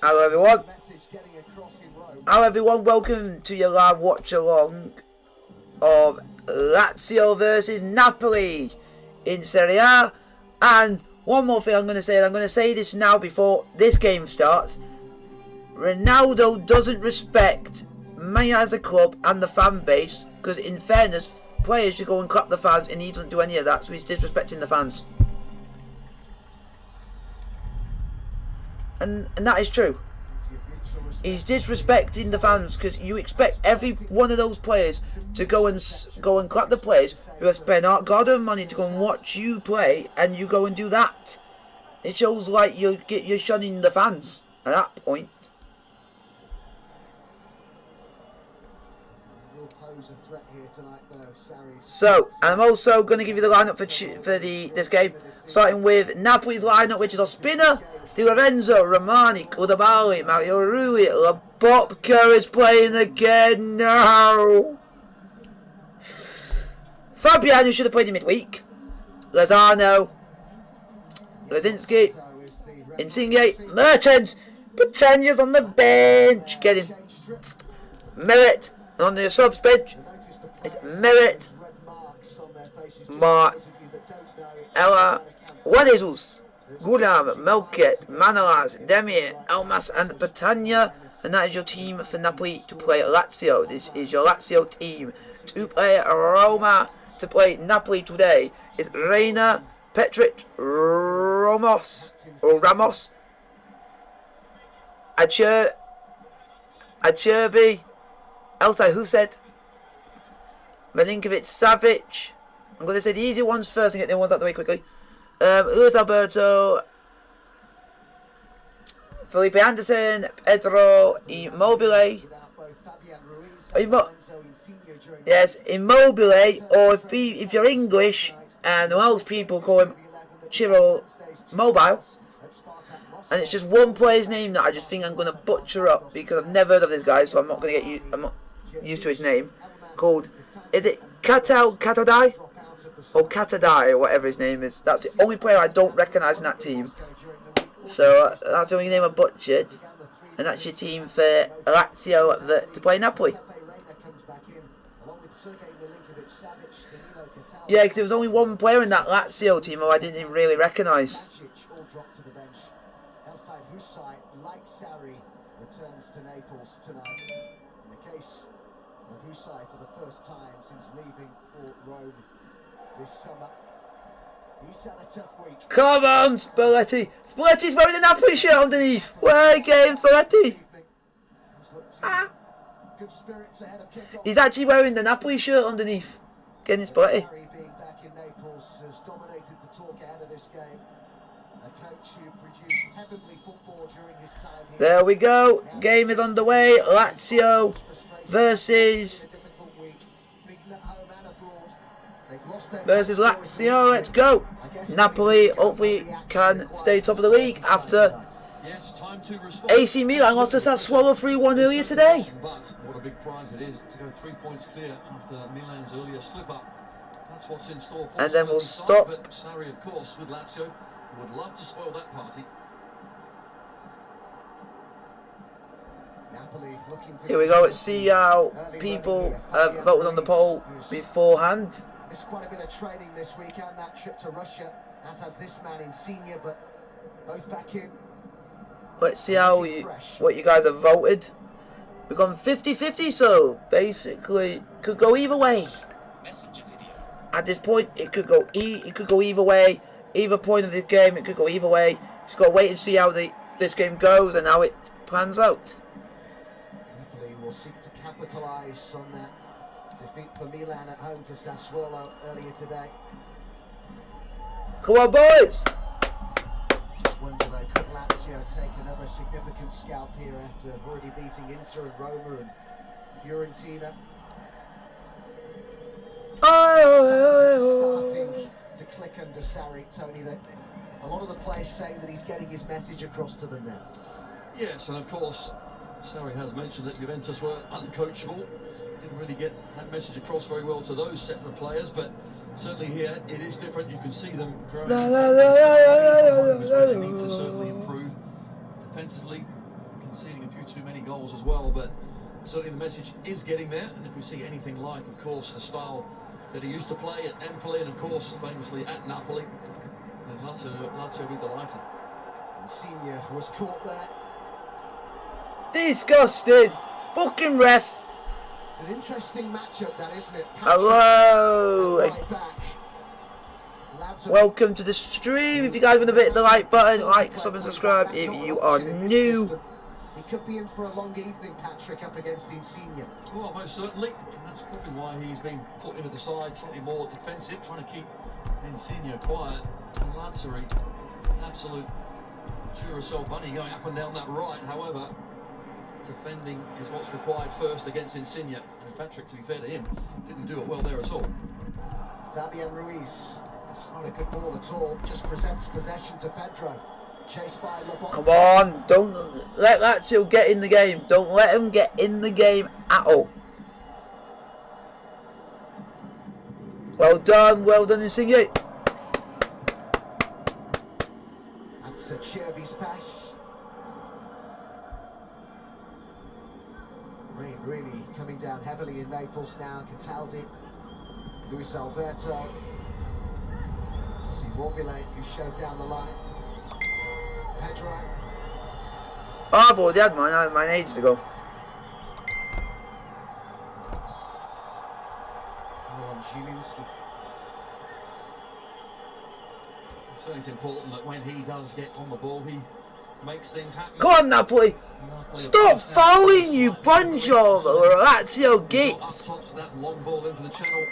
Hello everyone. Hello everyone, welcome to your live watch along of Lazio versus Napoli in Serie A. And one more thing I'm going to say this now before this game starts. Ronaldo doesn't respect Man as a club and the fan base, because in fairness, players should go and clap the fans and he doesn't do any of that, so he's disrespecting the fans. And that is true. He's disrespecting the fans, because you expect every one of those players to go and clap the players who have spent God-earned money to go and watch you play, and you go and do that. It shows like you're shunning the fans at that point. So, and I'm also going to give you the lineup for this game, starting with Napoli's lineup, which is Ospina, Di Lorenzo, Romani, Koulibaly, Mario Rui, Labopka is playing again now. Fabian, who should have played in midweek. Lozano, Lozinski, Insigne, Mertens, Patanya's on the bench. Get him. Merit on the subs bench. It's Merit, Mark, Ella, Juan Jesus, Gulam, Melket, Manolas, Demir, Elmas and Patania. And that is your team for Napoli to play Lazio. This is your Lazio team. To play Roma, to play Napoli today is Reina, Petric, Ramos, Acerbi, Altay Huset, Milinkovic, Savic. I'm going to say the easy ones first and get the ones out of the way quickly. Luis Alberto, Felipe Anderson, Pedro, Immobile. Yes, Immobile, or if you're English, and most people call him Chiro Mobile. And it's just one player's name that I just think I'm going to butcher up, because I've never heard of this guy, so I'm not used to his name. Called, is it Katadai? Or Katadai, or whatever his name is. That's the only player I don't recognise in that team. So that's the only name I butchered. And that's your team for Lazio to play Napoli. Yeah, because there was only one player in that Lazio team who I didn't even really recognise. Like Sarri returns to Naples tonight. In the case of Husai, for the first time since leaving for Rome this summer, he's had a tough week. Come on, Spalletti! Spalletti's wearing the Napoli shirt underneath. Where game, Spalletti? Ah. Good spirits ahead of kickoff. He's actually wearing the Napoli shirt underneath. Getting Spalletti. Sarri being back in Naples has dominated the talk ahead of this game. A coach who produced heavenly football during his time here. There we go. Game is underway. Lazio versus Lazio. Let's go. Napoli hopefully can stay top of the league after AC Milan lost to Sassuolo 3-1 earlier today. But what a big prize it is to go 3 points clear after Milan's earlier slip up. That's what's in store for us. And then we'll stop. But Sarri, of course, with Lazio, would love to spoil that party. Here we go. Let's see how people voted on the poll beforehand. It's quite a bit of training this week and that trip to Russia, as has this man in senior, but both back in. Let's see what you guys have voted. We've gone 50-50, so basically could go either way. At this point, it could go either way. Either point of this game, it could go either way. Just got to wait and see how this game goes and how it plans out. Napoli will seek to capitalise on that defeat for Milan at home to Sassuolo earlier today. Come on, boys! Just wonder though, could Lazio take another significant scalp here after already beating Inter and Roma and Fiorentina? Starting to click under Sarri, Tony, that a lot of the players saying that he's getting his message across to them now. Yes, and of course, Sarri has mentioned that Juventus were uncoachable. Didn't really get that message across very well to those set of players, but certainly here it is different. You can see them growing. They need to certainly improve defensively. conceding a few too many goals as well, but certainly the message is getting there. And if we see anything like, of course, the style that he used to play at Napoli and, of course, famously at Napoli, then Lazio will be delighted. And Senior was caught there. Disgusting! Fucking ref! It's an interesting matchup, that, isn't it? Hello! Right back. Welcome to the stream. If you guys want to hit the like button, like, sub and subscribe if you are new. He could be in for a long evening, Patrick, up against Insigne. Well, most certainly. And that's probably why he's been put into the side, slightly more defensive, trying to keep Insigne quiet. And Lazio, absolute Duracell bunny going up and down that right. However, defending is what's required first against Insigne. And Patrick, to be fair to him, didn't do it well there at all. Fabian Ruiz. It's not a good ball at all. Just presents possession to Pedro. Chased by Lebon. Come on, don't let Lazio get in the game. Don't let them get in the game at all. Well done, Insigne. That's Cherby's pass. Rain really coming down heavily in Naples now. Cataldi, Luis Alberto, Immobile, who showed down the line. Pedro. Oh, boy, they had mine ages ago. Zielinski. So it's important that when he does get on the ball, he makes things happen. Come on, Napoli. Stop fouling, you bunch of Lazio geeks. That long ball into the channel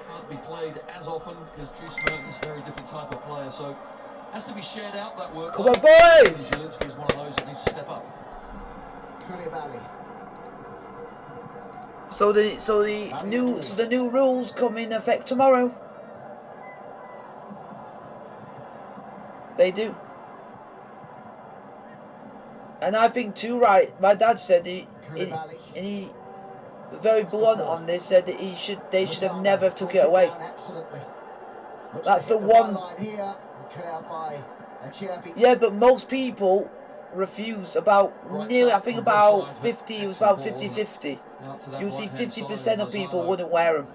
can't be played as often because Dries Mertens is a very different type of player, so has to be shared out that work. Come on, boys! Zielinski is one of those that needs to step up. Koulibaly. So the new rules come in effect tomorrow. They do. And I think too, right, my dad said he was very blunt on this, said that they should have never took it away. That's the one. Yeah, but most people refused about nearly, I think about 50, it was about 50-50. You would see 50% of people wouldn't wear them.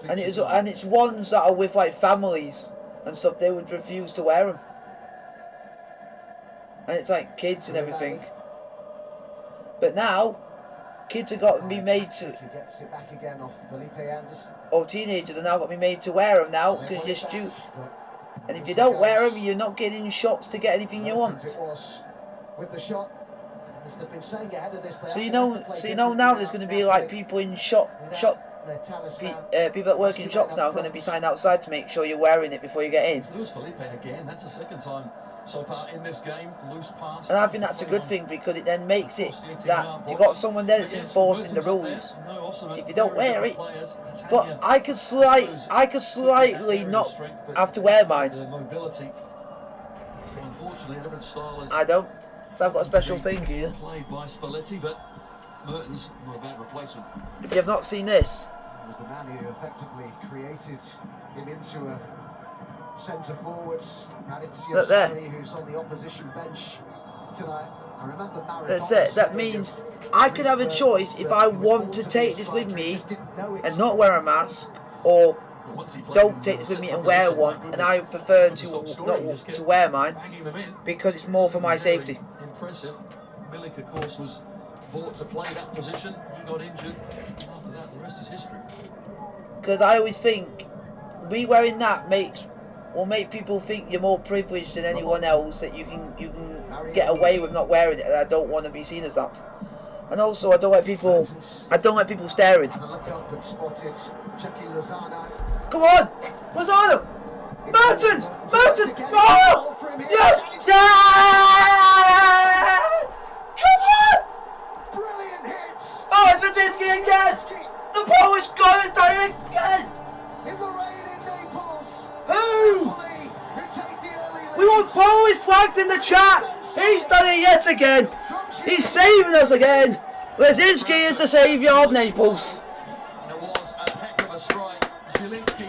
And it's ones that are with like families and stuff, they would refuse to wear them. And it's like kids and everything. But now, kids have got to be made to, or teenagers are now got to be made to wear them now because you're stupid. And if you don't wear them, you're not getting in shops to get anything you want. So you know now there's going to be like people in people that work in shops now are going to be signed outside to make sure you're wearing it before you get in. Luis Felipe again. That's the second time so far in this game. Loose pass. And I think that's a good thing because it then makes it that you got someone there that's enforcing the rules. So if you don't wear it, but I could slightly not have to wear mine. I don't. So I've got a special thing here. Played by Spalletti, but Mertens not a bad replacement. If you have not seen this, it was the man who effectively created him into a centre forwards. Look there. Who's on the opposition bench tonight. I remember that's it. That means I could have a choice if I want to take this with me and not wear a mask, or don't take this with me and wear one. And I prefer to wear mine because it's more for my safety. Impressive. Milik, of course, was bought to play that position. He got injured. And after that, the rest is history. Because I always think wearing that will make people think you're more privileged than anyone else, that you can get away with not wearing it, and I don't want to be seen as that. And also I don't like people staring. Come on! Lozano! Mertens! Oh! Yes! Yeah! Come on! Brilliant hits! Oh, it's Radzinski again! The Polish guy has done it again! In the rain in Naples! Who? We want Polish flags in the chat! He's done it yet again! He's saving us again! Lazio is the saviour of Naples!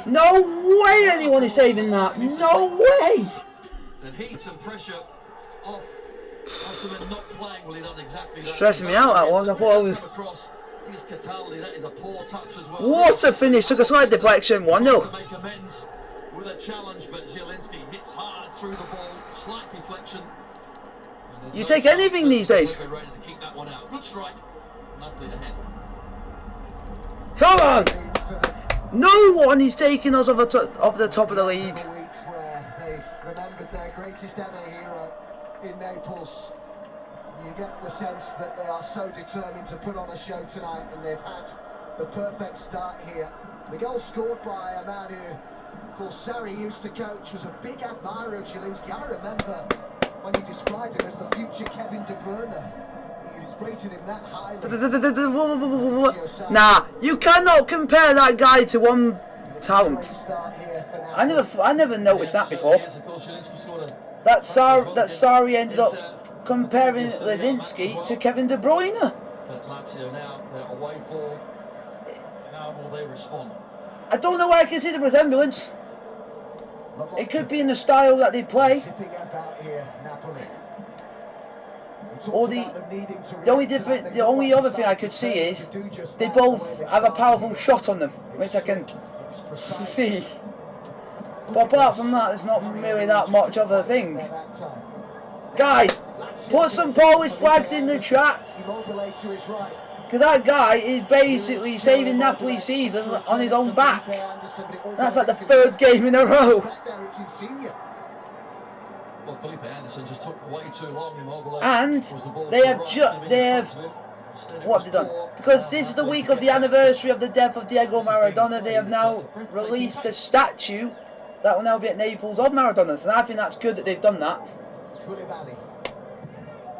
No way anyone is saving that! No way! The heat and pressure off Not playing, well, he done exactly that. Stressing me out, that one. I thought I was... That is a poor touch as well. What a finish. Took a slight deflection. 1-0. Make amends with a challenge, but Zielinski hits hard through the ball. Slight deflection. You take anything these days. Ready to keep that one out. Good strike. Napoli ahead. Come on! No one is taking us off the top of the league. Where they've remembered their greatest ever hero in Naples. You get the sense that they are so determined to put on a show tonight, and they've had the perfect start here. The goal scored by a man who, of course, Sarri used to coach, was a big admirer of Zielinski. I remember when he described him as the future Kevin De Bruyne. He rated him that highly. Nah, you cannot compare that guy to one talent. I never noticed that before. That Sarri ended up comparing Zielinski to Kevin De Bruyne. But Lazio now, they're away for. How will they respond? I don't know where I can see the resemblance. It could be in the style that they play. Or the only other thing I could see is they both have a powerful shot on them, which I can see. But apart from that, there's not really that much of a thing. Guys, put some Polish flags in the chat. Because that guy is basically saving Napoli's season on his own back. That's like the 3rd game in a row. Well, Felipe Anderson just took way too long. And they have what have they done? Because this is the week of the anniversary of the death of Diego Maradona, they have now released a statue that will now be at Naples of Maradona. And I think that's good that they've done that.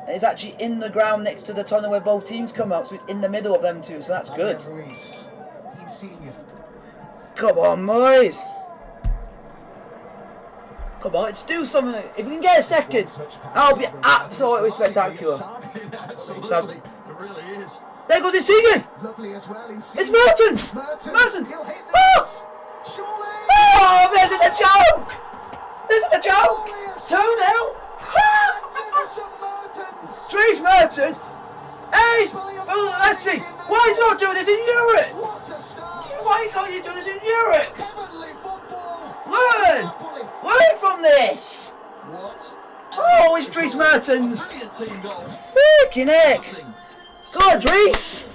It's actually in the ground next to the tunnel where both teams come out, so it's in the middle of them two, so that's good. Come on, boys. Come on, let's do something. If we can get a second, that'll be absolutely spectacular. Absolutely, it really is. There goes Insigne. It's Mertens. Mertens. Oh! Oh, this is a joke. This is a joke. 2-0. Dries Mertens. Hey, Belletti. Why do you not do this in Europe? Why can't you do this in Europe? Learn from this. Oh, it's Dries Mertens. Freaking heck. Go on, Dries.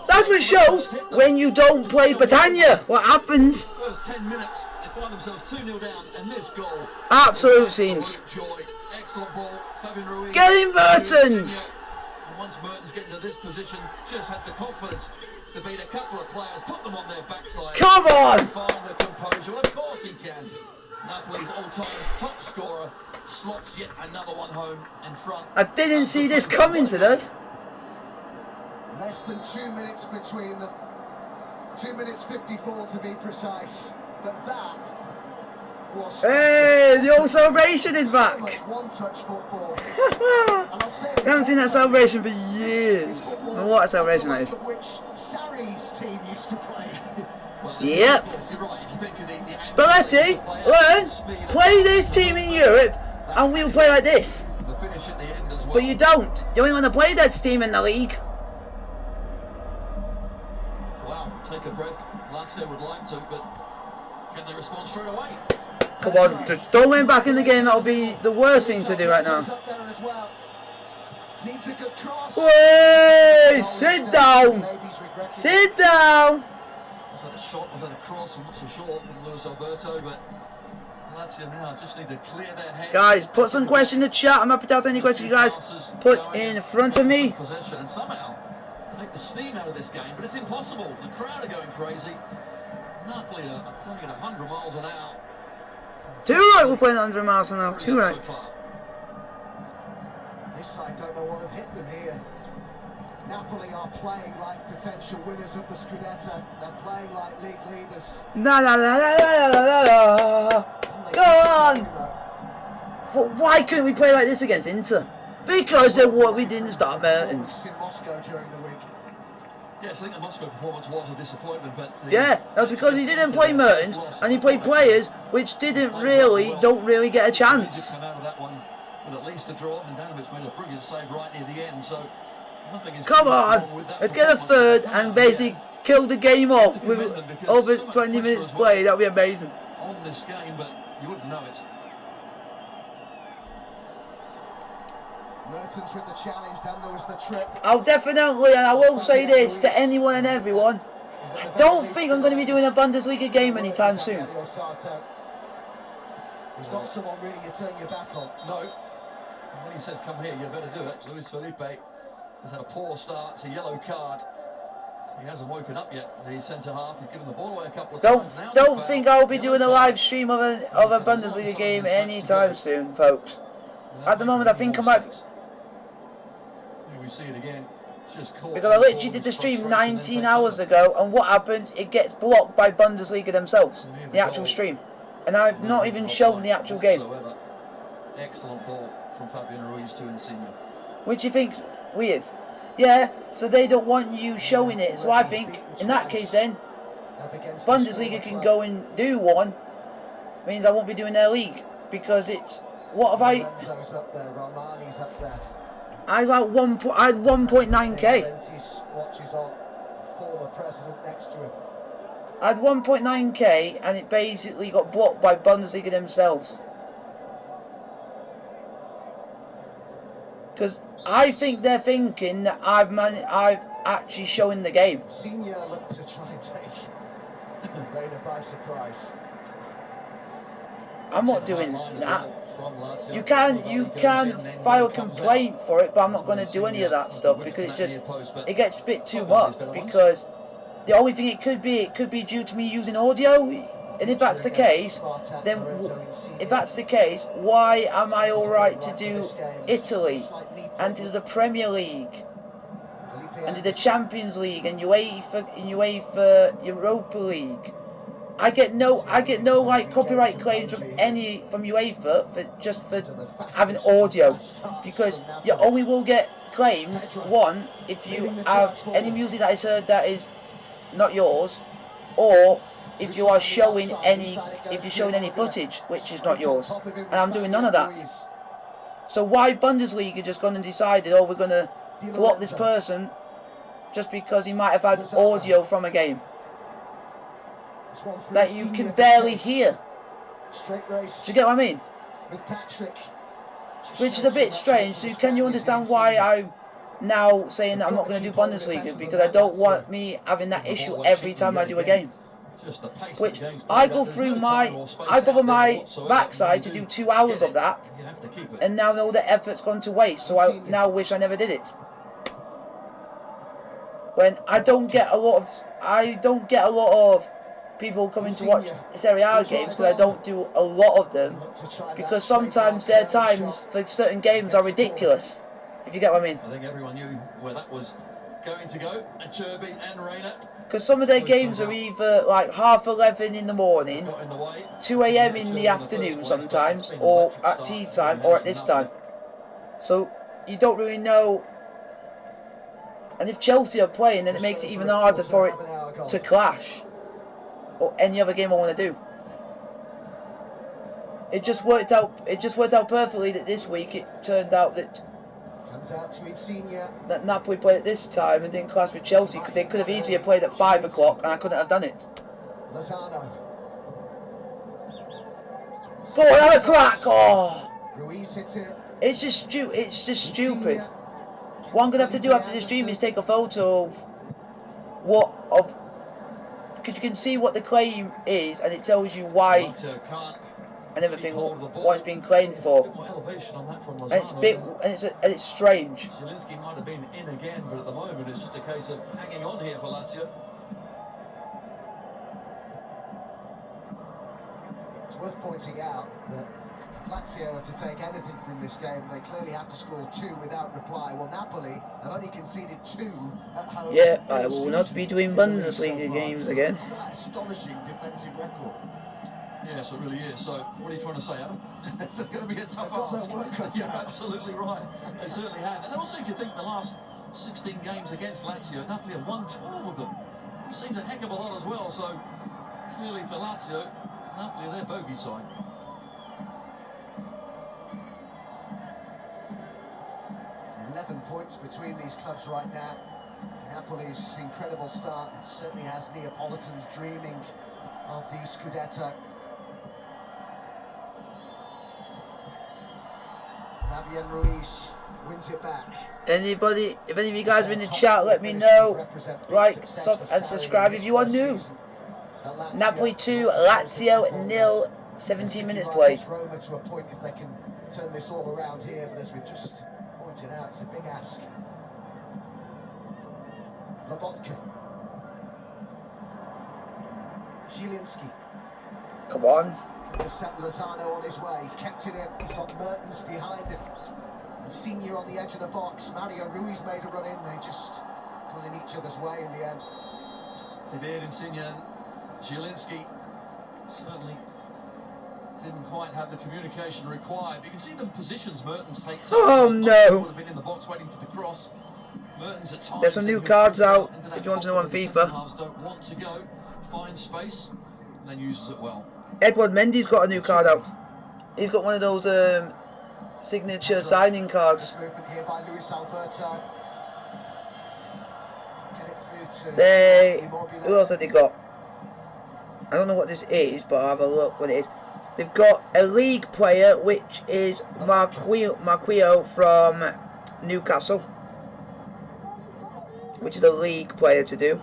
That's what shows when you don't play Britannia. What happens? First 10 minutes, they find themselves 2-0 down, and this goal. Absolute scenes. Excellent ball. Get in, Mertens. And once Mertens gets into this position, just has the confidence to beat a couple of players, put them on their backside. Come on. Find the composure. Well, of course he can. Napoli's all-time top scorer slots yet another one home in front. I didn't see this coming today. Less than 2 minutes between them. 2 minutes 54 to be precise. But that was... Hey, the old celebration is back. One-touch football. I haven't seen that celebration for years. What a celebration that is. Which Sarri's team used to play. Yep. Spalletti, learn, play this team in Europe and we'll play like this. But you don't. You only want to play that team in the league. Wow, take a breath. Lazio would like to, but can they respond straight away? Come on, just don't let him back in the game. That'll be the worst thing to do right now. Wait, sit down. Sit down. Was that a shot? Was that a cross? I'm not so sure from Luis Alberto, but Lazio now just need to clear their heads. Guys, put some questions in the chat. I'm happy to answer any questions you guys put in front of me. Possession and somehow take the steam out of this game, but it's impossible. The crowd are going crazy. Napoli are playing at 100 miles an hour. Too right, we're playing 100 miles an hour. Too right. This side don't know what have hit them here. Napoli are playing like potential winners of the Scudetto. They're playing like league leaders. La la la la la la la. Go on. But why couldn't we play like this against Inter? Because of what we didn't start Mertens. In Moscow during the week. Yes, I think the Moscow performance was a disappointment, but yeah, that's because he didn't play Mertens and he played players which don't really get a chance. Come out of that one with at least a draw, and Danovic made a brilliant save right near the end. So nothing is Come on, wrong with that let's get a third and basically kill the game off with over 20 minutes play. That would be amazing. On this game, but you wouldn't know it. Mertens with the challenge, then there was the trip. I'll definitely, and I will say this to anyone and everyone, I don't think I'm going to be doing a Bundesliga game anytime soon. There's not someone really you turn your back on. No. When he says come here, you better do it. Luis Felipe has had a poor start. It's a yellow card. He hasn't woken up yet. The centre half. He's given the ball away a couple of times. Don't think I'll be doing a live stream of a Bundesliga game anytime soon, folks. At the moment, I think I might. Here we see it again. Just caught because I literally did the stream 19 hours ago, and what happens? It gets blocked by Bundesliga themselves, the actual stream, and I've not even shown the actual game. Excellent ball from Fabian Ruiz to Insigne. Which you think's weird? Yeah, so they don't want you showing it. So I think in that case, then Bundesliga can go and do one. Means I won't be doing their league because it's what have I? I had 1.9k. I had 1.9k, and it basically got blocked by Bundesliga themselves. Because I think they're thinking that I've actually shown the game. Senior looked to try and take Reina by surprise. I'm not doing that. You can file a complaint for it, but I'm not going to do any of that stuff because it gets a bit too much. Because the only thing it could be due to me using audio, and if that's the case, then why am I all right to do Italy and to do the Premier League and do the Champions League and UEFA Europa League? I get no like copyright claims from UEFA for having audio, because you only will get claimed one if you have any music that is heard that is not yours, or if you are showing any footage which is not yours, and I'm doing none of that. So why Bundesliga just gone and decided, oh, we're gonna block this person just because he might have had audio from a game that you can barely hear? Do you get what I mean? Which is a bit strange. So can you understand why I'm now saying that I'm not going to do Bundesliga? Because I don't want me having that issue every time I do a game. Which I go through I bother my backside to do 2 hours of that, and now all the effort's gone to waste. So I now wish I never did it. When I don't get a lot of people coming to watch Serie A games, because I don't do a lot of them, because sometimes their times for certain games are ridiculous, if you get what I mean. I think everyone knew where that was going to go, and Cherby and Reina. Because some of their games are either like 11:30 in the morning, 2 AM in the afternoon sometimes, or at tea time, or at this time. So you don't really know. And if Chelsea are playing, then it makes it even harder for it to clash, or any other game I want to do. It just worked out perfectly that this week it turned out that Napoli played at this time and didn't clash with Chelsea, because they could have easily played at 5 o'clock and I couldn't have done it. Go on, have a crack! Oh, it's just stupid. What I'm gonna have to do after the stream is take a photo of because you can see what the claim is, and it tells you why and everything, what it's been claimed for. And it's strange. Zielinski might have been in again, but at the moment it's just a case of hanging on here for Lazio. It's worth pointing out that Lazio are to take anything from this game, they clearly have to score 2 without reply. Well, Napoli have only conceded 2 at home. Yeah, I will not be doing Bundesliga games again. Astonishing defensive record. Yes, it really is. So, what are you trying to say, Adam? It's going to be a tough ask. You're absolutely right. They certainly have. And also, if you think the last 16 games against Lazio, Napoli have won 12 of them, which seems a heck of a lot as well. So, clearly for Lazio, Napoli are their bogey side. 11 points between these clubs right now. Napoli's incredible start, it certainly has Neapolitans dreaming of the Scudetto. Fabian Ruiz wins it back. Anybody, if any of you guys are in the chat, let me know. Like, stop and subscribe if you are new. Napoli 2, Lazio 0, 17 minutes played. Roma to a point if they can turn this all around here, but as we've just pointed out, it's a big ask. Lobotka. Zielinski. Come on. Just set Lozano on his way. He's kept it in. He's got Mertens behind him. And Senior on the edge of the box. Mario Ruiz made a run in. They just got in each other's way in the end. They did, Insigne and Zielinski certainly didn't quite have the communication required. You can see the positions Mertens takes. Oh no! Would have been in the box waiting for the cross. Mertens at times. There's some new cards out. If you want to know on FIFA. Don't want to go, find space, and then uses it well. Edward Mendy's got a new card out. He's got one of those signature signing cards. Movement here by Luis Alberto. Get it through to They. Immobile. Who else have they got? I don't know what this is, but I'll have a look what it is. They've got a league player, which is Marquillo from Newcastle, which is a league player to do.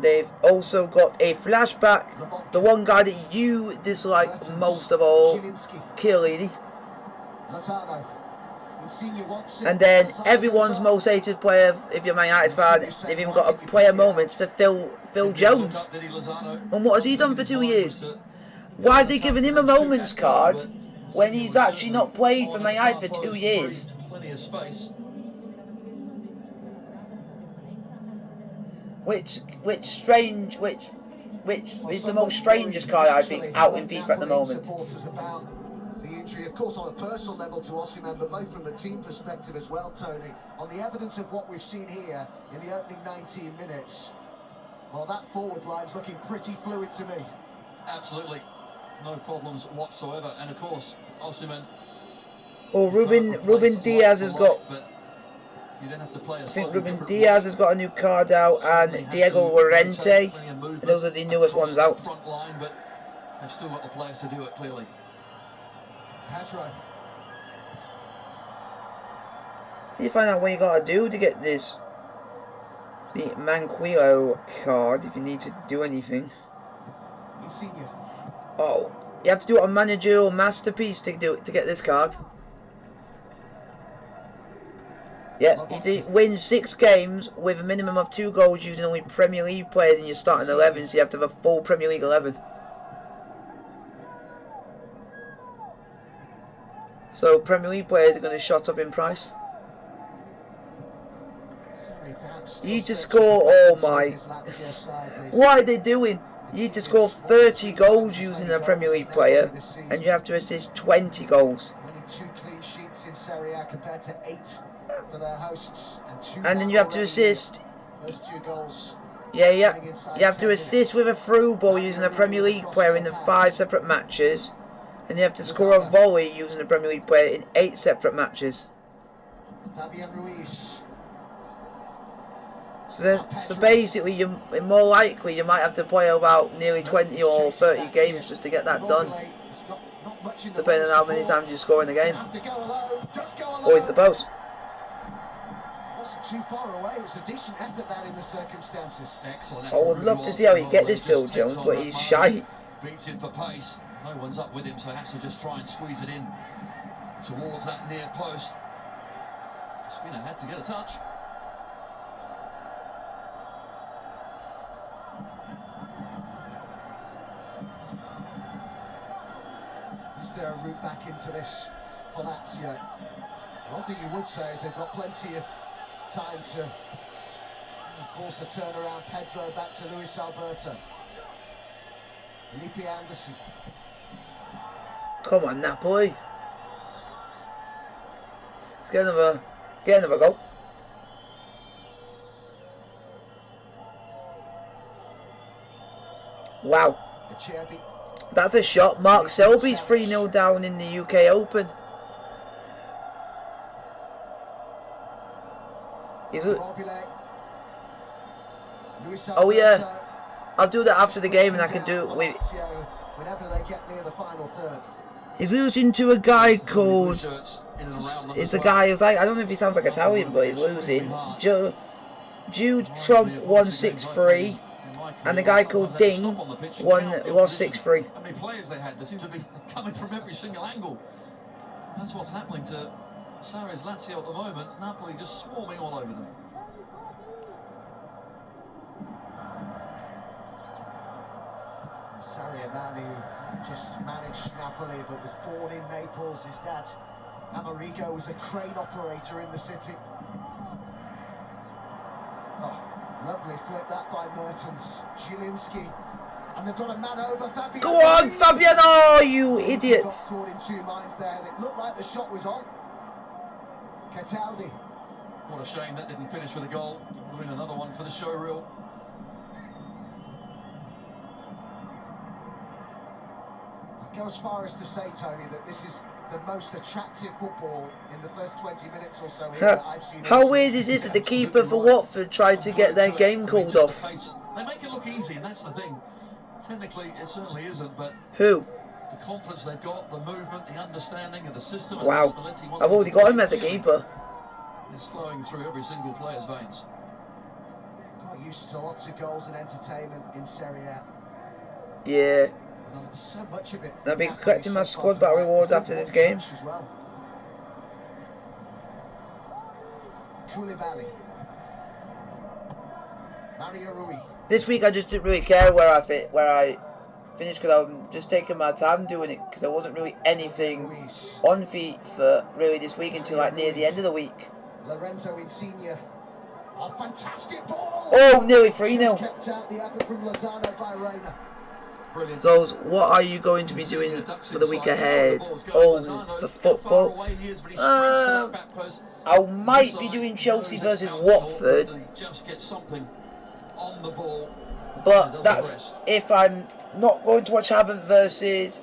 They've also got a flashback, the one guy that you dislike most of all, Chiellini. And then everyone's most hated player, if you're a Man United fan, they've even got a player moments for Phil Jones. And what has he done for 2 years? Why have they given him a moments card when he's actually not played for Man United for 2 years? Which is the most strangest card I think out in FIFA at the moment. The injury, of course, on a personal level to Osimhen, but both from the team perspective as well, Tony. On the evidence of what we've seen here in the opening 19 minutes, well, that forward line's looking pretty fluid to me. Absolutely, no problems whatsoever, and of course, Osimhen. Oh, Ruben Diaz has got. You then have to play I think Ruben Diaz has got a new card out, and Diego Llorente. And those are the newest ones out. Front line, but they've still got the players to do it clearly. Pedro. You find out what you gotta do to get this the Manquillo card if you need to do anything. Insigne. Oh, you have to do it on managerial masterpiece to get this card. Yeah, you win 6 games with a minimum of 2 goals using only Premier League players in your starting 11, so you have to have a full Premier League 11. So Premier League players are going to shot up in price. You need to score, oh my, what are they doing? You need to score 30 goals using a Premier League player, and you have to assist 20 goals. Only 2 clean sheets in Serie A compared to 8 for their hosts, and then you have to assist. Those 2 goals. Yeah, you have to assist with a through ball using a Premier League player in the 5 separate matches, and you have to score a volley using a Premier League player in 8 separate matches. Fabian Ruiz. So basically, you're more likely you might have to play about nearly 20 or 30 games just to get that done, depending on how many times you score in the game. Always the post. Wasn't too far away. It was a decent effort that in the circumstances. Excellent. I would love to see how he get this Phil Jones, but he's shy. Beats it for pace. No one's up with him, so has to just try and squeeze it in towards that near post. Spinner had to get a touch. Is there a route back into this for Lazio? One thing you would say is they've got plenty of time to force a turnaround. Pedro back to Luis Alberto. Felipe Anderson. Come on, Napoli. Let's get another goal. Wow. That's a shot. Mark Selby's 3-0 down in the UK Open. He's Immobile. oh yeah, I'll do that after the game, and I can do it with. Lazio whenever they get near the final third. He's losing to a guy called. It's a guy who's like, I don't know if he sounds like Italian, but he's losing. Jude Trump 163, and the guy called Ding lost 6-3. How many players they had? They seem to be coming from every single angle. That's what's happening to Sarri's Lazio at the moment. Napoli just swarming all over them. Sarri, a man who just managed Napoli but was born in Naples. His dad, Amerigo, was a crane operator in the city. Oh, lovely flip that by Mertens. Zielinski. And they've got a man over Fabian. Go on, Fabian! Oh, you idiot! Got caught in two minds there. It looked like the shot was on. Cataldi. What a shame that didn't finish with a goal. We'll win another one for the show reel. I'd go as far as to say, Tony, that this is the most attractive football in the first 20 minutes or so here that I've seen. How weird is this that the keeper for Watford tried to get their game called off? They make it look easy, and that's the thing. Technically, it certainly isn't, but who? The confidence they've got, the movement, the understanding of the system. Wow, I've already got him as a keeper. It's flowing through every single player's veins. Got used to lots of goals and entertainment in Serie A. Yeah. So much of it. I'll be collecting my squad battle rewards after this game. Well. Koulibaly. Mario Rui. This week I just didn't really care where I finished because I'm just taking my time doing it because there wasn't really anything on FIFA really this week until like near the end of the week. Lorenzo Insigne. Oh, fantastic ball! Oh, nearly 3-0. Kept out the effort from Lozano by Reina. Those, what are you going to be doing for the week ahead? Oh, the football. I might be doing Chelsea versus Watford. But that's if I'm not going to watch Havant versus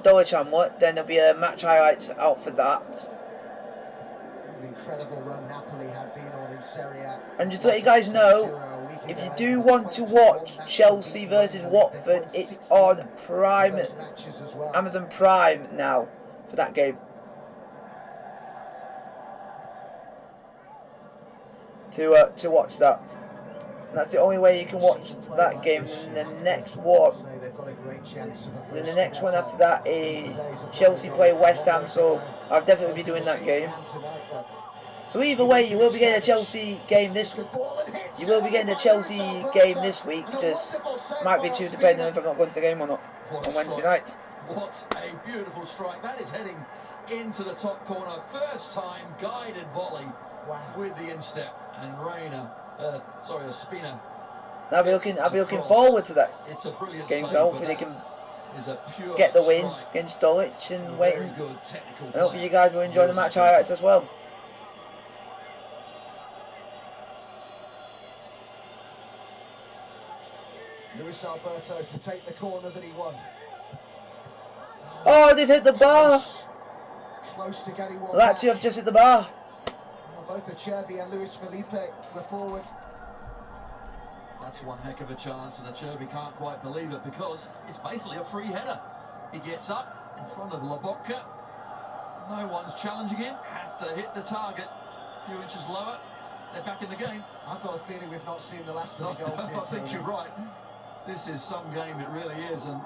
Dolachamwa, then there'll be a match highlights out for that. An incredible run Napoli had been on in Serie A. And just to let you guys know, if you do want to watch Chelsea versus Watford, it's on Prime, Amazon Prime now for that game. To watch that. And that's the only way you can watch that game. And the next one, then the next one after that is Chelsea play West Ham. So I'll definitely be doing that game. So either way, you will be getting a Chelsea game this week. You will be getting a Chelsea game this week. Just might be too depending on if I'm not going to the game or not on Wednesday night. What a beautiful strike! That is heading into the top corner. First time guided volley with the instep, and Reina, Spina. I'll be looking forward to that it's a brilliant game. Save, hopefully they can get the win against Dulwich and waiting. And hopefully you guys will enjoy the match highlights as well. Luis Alberto to take the corner that he won. Oh, they've hit the bar. Close to getting one. Lazio have just hit the bar. Well, both Acerbi and Luis Felipe were forward. That's one heck of a chance, and Acerbi can't quite believe it because it's basically a free header. He gets up in front of Lobotka. No one's challenging him. Have to hit the target. A few inches lower. They're back in the game. I've got a feeling we've not seen the last of the goals here. I think you're right. This is some game, it really is, and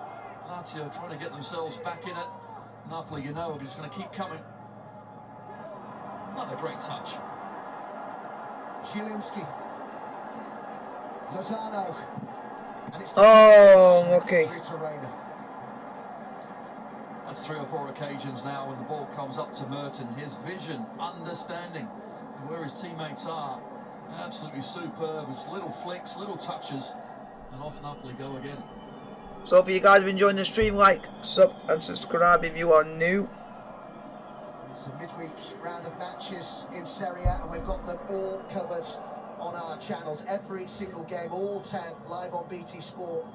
Lazio trying to get themselves back in it. Napoli, you know, are just going to keep coming. Another great touch. Zielinski. Lozano. And it's okay. That's 3 or 4 occasions now when the ball comes up to Merton. His vision, understanding where his teammates are, absolutely superb. It's little flicks, little touches, and off Napoli go again. So if you guys have enjoyed the stream, like, sub and subscribe if you are new. It's a midweek round of matches in Serie A, and we've got them all covered on our channels. Every single game, all 10, live on BT Sport.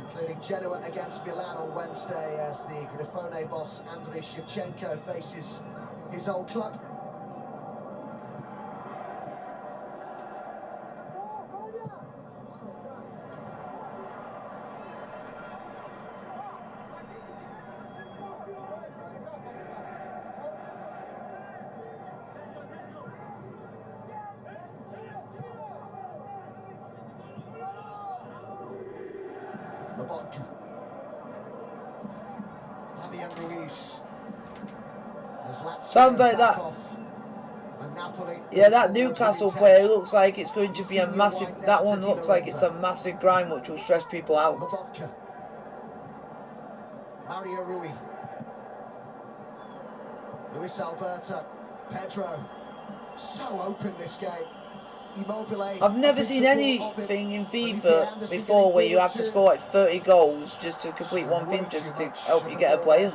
Including Genoa against Milan on Wednesday as the Grifone boss Andriy Shevchenko faces his old club. Fabian Ruiz. As Lazio Sounds like back that. off. And Napoli Yeah, that forward Newcastle with player intent. looks like it's going to be a massive. That one looks like it's a massive grind, which will stress people out. Lobotka. Mario Rui. Luis Alberto. Pedro. So open this game. Immobile. I've never seen anything in FIFA before where you have to score like 30 goals just to complete one thing, just to help you get a player.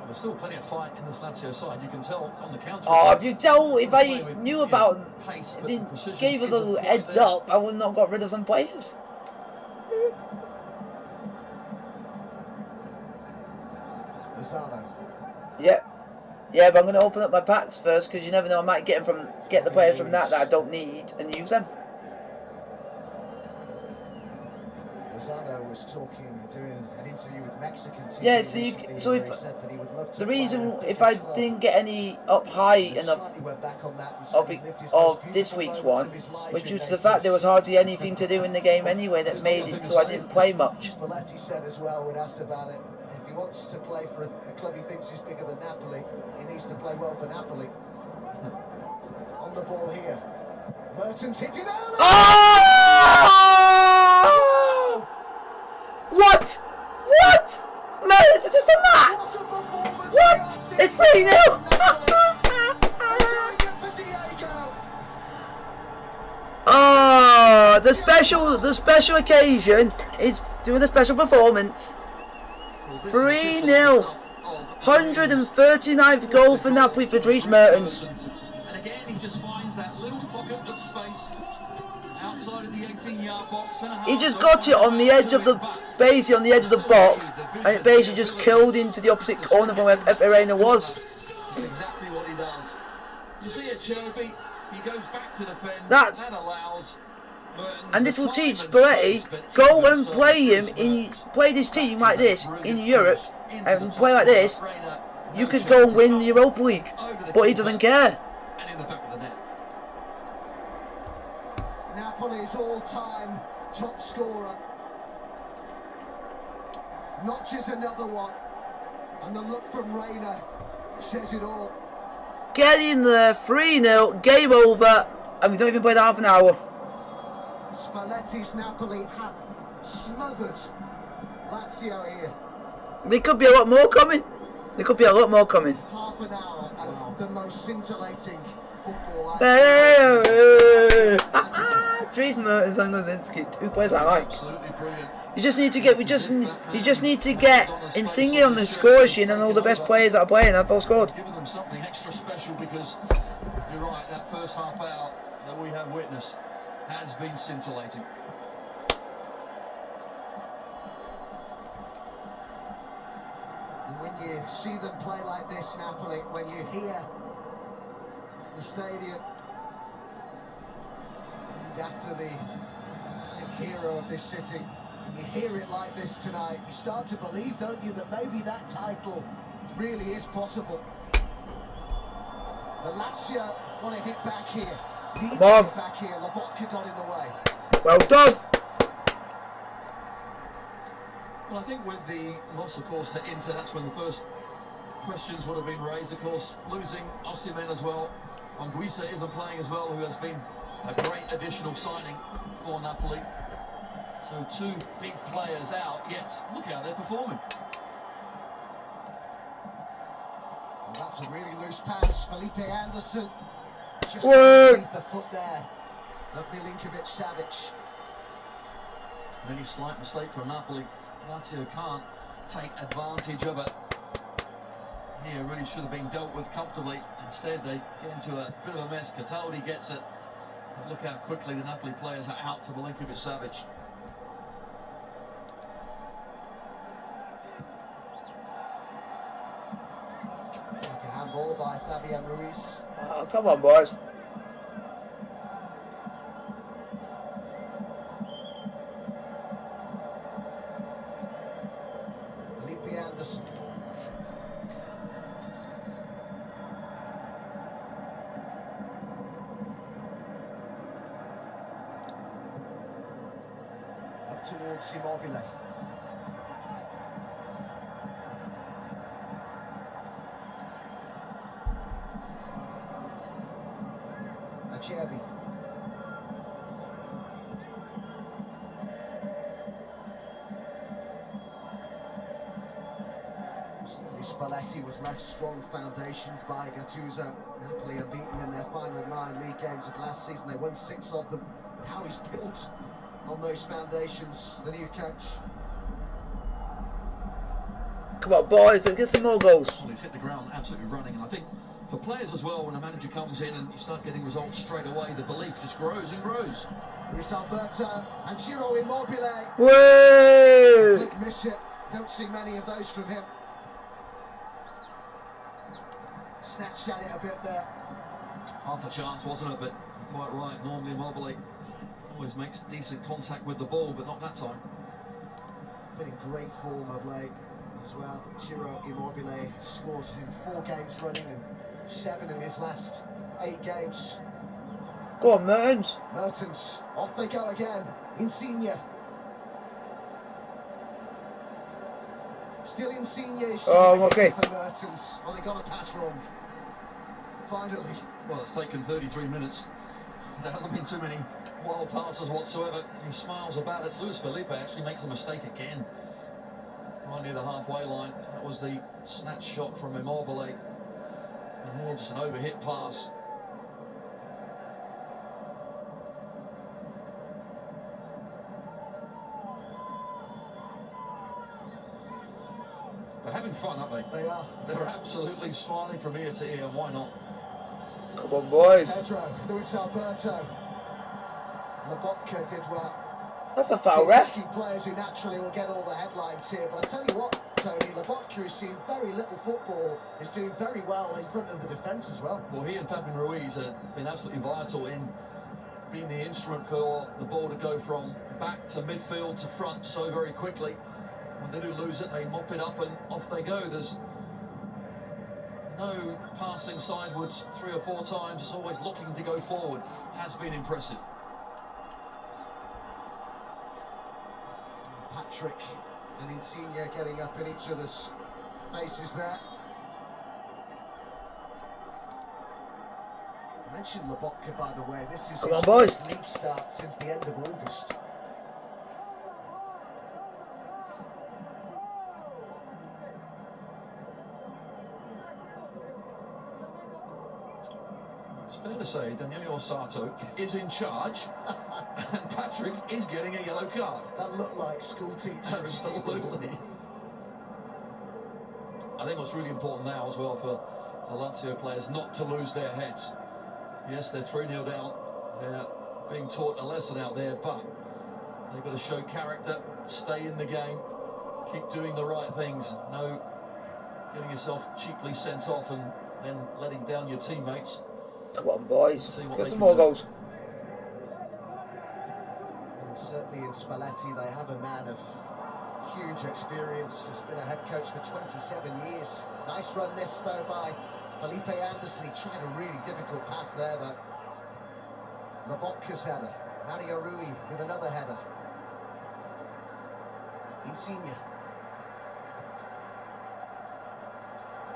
There's still plenty of fight in this Lazio side. You can tell on the counter. Oh, if I knew about, gave us a little heads up, I would not got rid of some players. Yep. Yeah, but I'm going to open up my packs first because you never know, I might get the players from that I don't need and use them. Lozano was doing an interview with Mexican TV. Yeah, so if the reason if I didn't get any up high enough of this week's one was due to the fact there was hardly anything to do in the game anyway that made it so I didn't play much. Spalletti said as well when asked about it, if he wants to play for a club he thinks is bigger than Napoli, he needs to play well for Napoli. On the ball here, Mertens hit it early. Oh! What? What? Mertens just done that? What? It's 3-0. Oh, the special occasion is doing a special performance. 3-0. 139th goal for Napoli for Dries Mertens. And again, he just finds that little pocket of space outside of the 18-yard box. He just got it on the edge of the, basically on the edge of the box, and it basically just curled into the opposite corner from where Pepe Reina was. That's exactly what he does. You see a Cherubim, he goes back to defend. That allows Mertens, and this will teach Spalletti, go and play this team like this in Europe, and play like this. You could go and win the Europa League, but he doesn't care. And in the back of the net. Napoli's all-time top scorer. Notches another one, and the look from Reina says it all. Get in there, 3-0, game over, and we don't even play that half an hour. Spalletti's Napoli have smothered Lazio here. There could be a lot more coming. Half an hour of the most scintillating football. Dries Mertens and Gozinski, 2 players I like. Absolutely brilliant. You just need to get Insigne on the score sheet and all the best players that are playing. I've all scored. Giving them something extra special because you're right, that first half hour that we have witnessed has been scintillating. And when you see them play like this, Napoli, when you hear the stadium named after the big hero of this city, you hear it like this tonight, you start to believe, don't you, that maybe that title really is possible. The Lazio want to hit back here. Need to hit back here. Lobotka got in the way. Well done. Well, I think with the loss, of course, to Inter, that's when the first questions would have been raised. Of course, losing Osimhen as well. Anguissa isn't playing as well, who has been a great additional signing for Napoli. So 2 big players out, yet look how they're performing. Well, that's a really loose pass. Felipe Anderson just underneath the foot there of Milinkovic-Savic. Any slight mistake from Napoli, Lazio can't take advantage of it. Here really should have been dealt with comfortably. Instead, they get into a bit of a mess. Cataldi gets it. But look how quickly the Napoli players are out to Milinkovic-Savic. Like a handball by Fabian Ruiz. Oh, come on, boys. Felipe Anderson. Up towards Immobile. Spalletti was left strong foundations by Gattuso. Napoli unbeaten in their final 9 league games of last season. They won 6 of them. But how he's built on those foundations, the new coach. Come on, boys, let's get some more goals. Well, he's hit the ground absolutely running, and I think for players as well, when a manager comes in and you start getting results straight away, the belief just grows and grows. Luis Alberto and Ciro Immobile. Whee! Miss it. Don't see many of those from him. Snatched at it a bit there. Half a chance, wasn't it? But you're quite right. Normally Immobile always makes decent contact with the ball, but not that time. Been in great form of late as well. Ciro Immobile scored in 4 games running and 7 in his last 8 games. Go on, Mertens. Mertens, off they go again. Insigne. Still Insigne. Oh, okay. For Mertens. Well, they got a pass wrong. Finally. Well, it's taken 33 minutes. There hasn't been too many wild passes whatsoever. He smiles about it. Luis Felipe actually makes the mistake again. Right near the halfway line. That was the snatch shot from Immobile. And here, just an overhit pass. They're having fun, aren't they? They are. They're absolutely smiling from ear to ear, and why not? Come on, boys. Pedro, Luis Alberto. Lobotka did well. That's a foul, ref. Players who naturally will get all the headlines here, but I tell you what, Tony, Lobotka, who's seen very little football, is doing very well in front of the defence as well. Well, he and Fabian Ruiz have been absolutely vital in being the instrument for the ball to go from back to midfield to front so very quickly. When they do lose it, they mop it up and off they go. There's no passing sidewards 3 or 4 times. It's always looking to go forward. Has been impressive. Patrick and Insigne getting up in each other's faces there. I mentioned Lobotka, by the way. This is Come on, his boys. first league start since the end of August. It's fair to say Daniele Orsato is in charge and Patrick is getting a yellow card. That looked like school teachers. Absolutely. I think what's really important now as well for the Lazio players not to lose their heads. Yes, they're 3-0 down. They're being taught a lesson out there, but they've got to show character, stay in the game, keep doing the right things. No getting yourself cheaply sent off and then letting down your teammates. Come on, boys. Get some more goals. And certainly in Spalletti, they have a man of huge experience. He's been a head coach for 27 years. Nice run this, though, by Felipe Anderson. He tried a really difficult pass there, though. Lobotka's header. Mario Rui with another header. Insigne.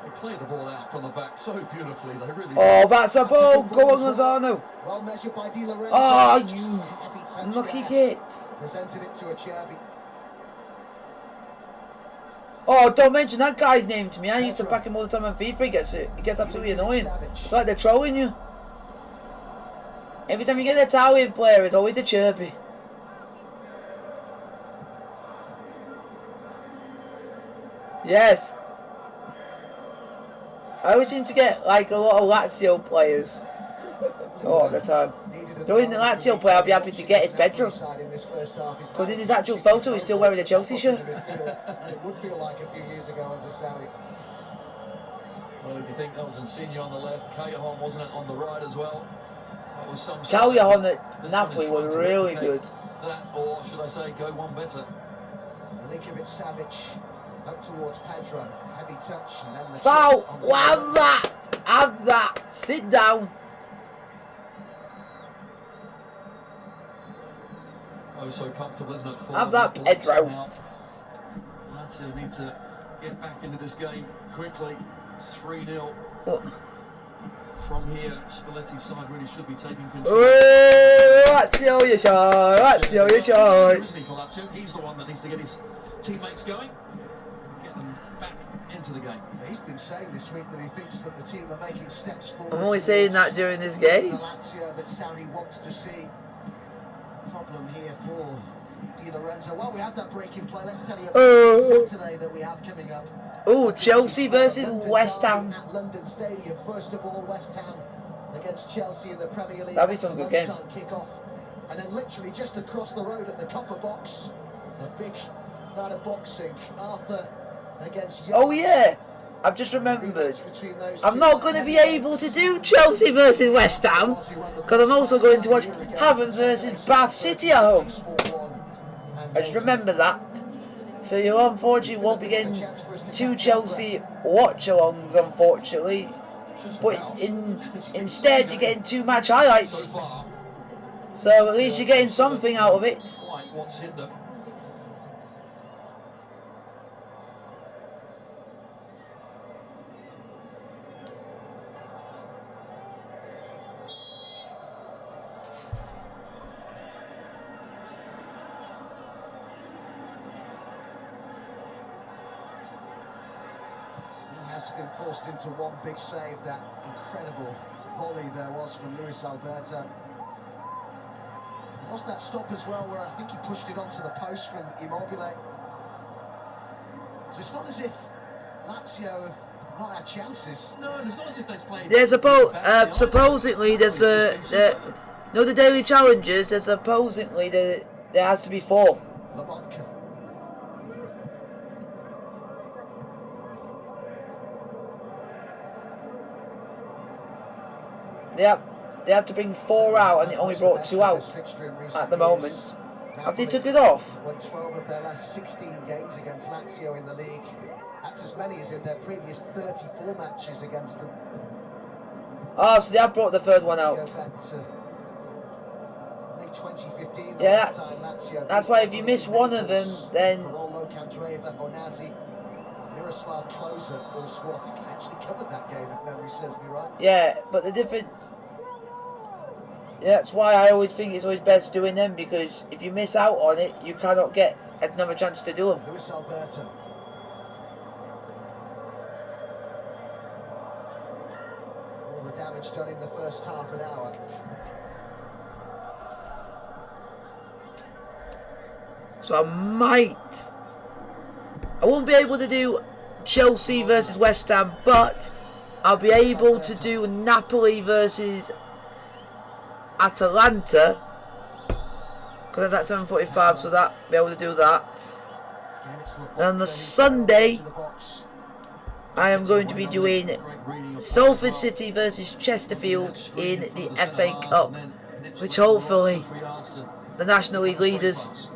They play the ball out from the back so beautifully. They really Oh, that's a ball. Go on, Lozano. Well measured by Di Lorenzo. Oh, you lucky git. Presented it to Acerbi. Oh, don't mention that guy's name to me. I used to back him all the time on FIFA. He gets absolutely annoying. It's like they're trolling you. Every time you get an Italian player, it's always a chirpy. Yes. I always seem to get like a lot of Lazio players all the time. The only Lazio player I'll be happy to get is Pedro. Because in his actual photo he's still wearing a Chelsea shirt. And it would feel like a few years ago under Sarri. Well, if you think that was Insigne on the left, Callejon wasn't it on the right as well? That was some. Callejon at Napoli was really good. That, or should I say, go one better. Milinkovic-Savic up towards Pedro. Heavy touch and then the Foul! Have that! Have that! Sit down! Oh, so comfortable, isn't it? Have that, Pedro. Lazio need to get back into this game quickly. 3-0. From here, Spalletti's side really should be taking control. Lazio, you shine! Lazio, you shine! He's the one that needs to get his teammates going. get them back into the game. He's been saying this week that he thinks that the team are making steps forward. I'm only saying that during this game. The Lazio that Sarri wants to see. Problem here for Di Lorenzo. Well, we have that break in play. Let's tell you about Saturday that we have coming up. Oh, Chelsea versus West Ham. At London Stadium. First of all, West Ham against Chelsea in the Premier League. That'll be some good game. Kick-off. And then literally just across the road at the Copper Box, the big night of boxing. Arthur against Young. Oh yeah, I've just remembered. I'm not going to be able to do Chelsea versus West Ham because I'm also going to watch Havant versus Bath City at home. I just remember that. So you unfortunately won't be getting 2 Chelsea watch-alongs, unfortunately. But instead you're getting 2 match highlights. So at least you're getting something out of it. What's hit them? Has been forced into one big save. That incredible volley there was from Luis Alberto. Was that stop as well, where I think he pushed it onto the post from Immobile. So it's not as if Lazio have not had chances. No, it's not as if they played. There's supposedly there's the daily challenges. There's supposedly there has to be 4. Lobotka. They have to bring 4 out, and it only brought 2 out at the moment. Have they took it off? Won 12 of their last 16 games against Lazio in the league. That's as many as in their previous 34 matches against them. Oh, so they have brought the 3rd one out. Go back to, I think 2015. Yeah, that's why if you miss one of them, then Miroslav Klose all scored. I think I actually covered that game if memory serves me right. Yeah, but the different. Yeah, that's why I always think it's always best doing them, because if you miss out on it, you cannot get another chance to do them. Luis Alberto. All the damage done in the first half an hour. So I won't be able to do Chelsea versus West Ham, but I'll be able to do Napoli versus Atalanta, because that's at 7:45, so that be able to do that. And on the Sunday, I am going to be doing Salford City versus Chesterfield in the FA Cup, which hopefully the National League leaders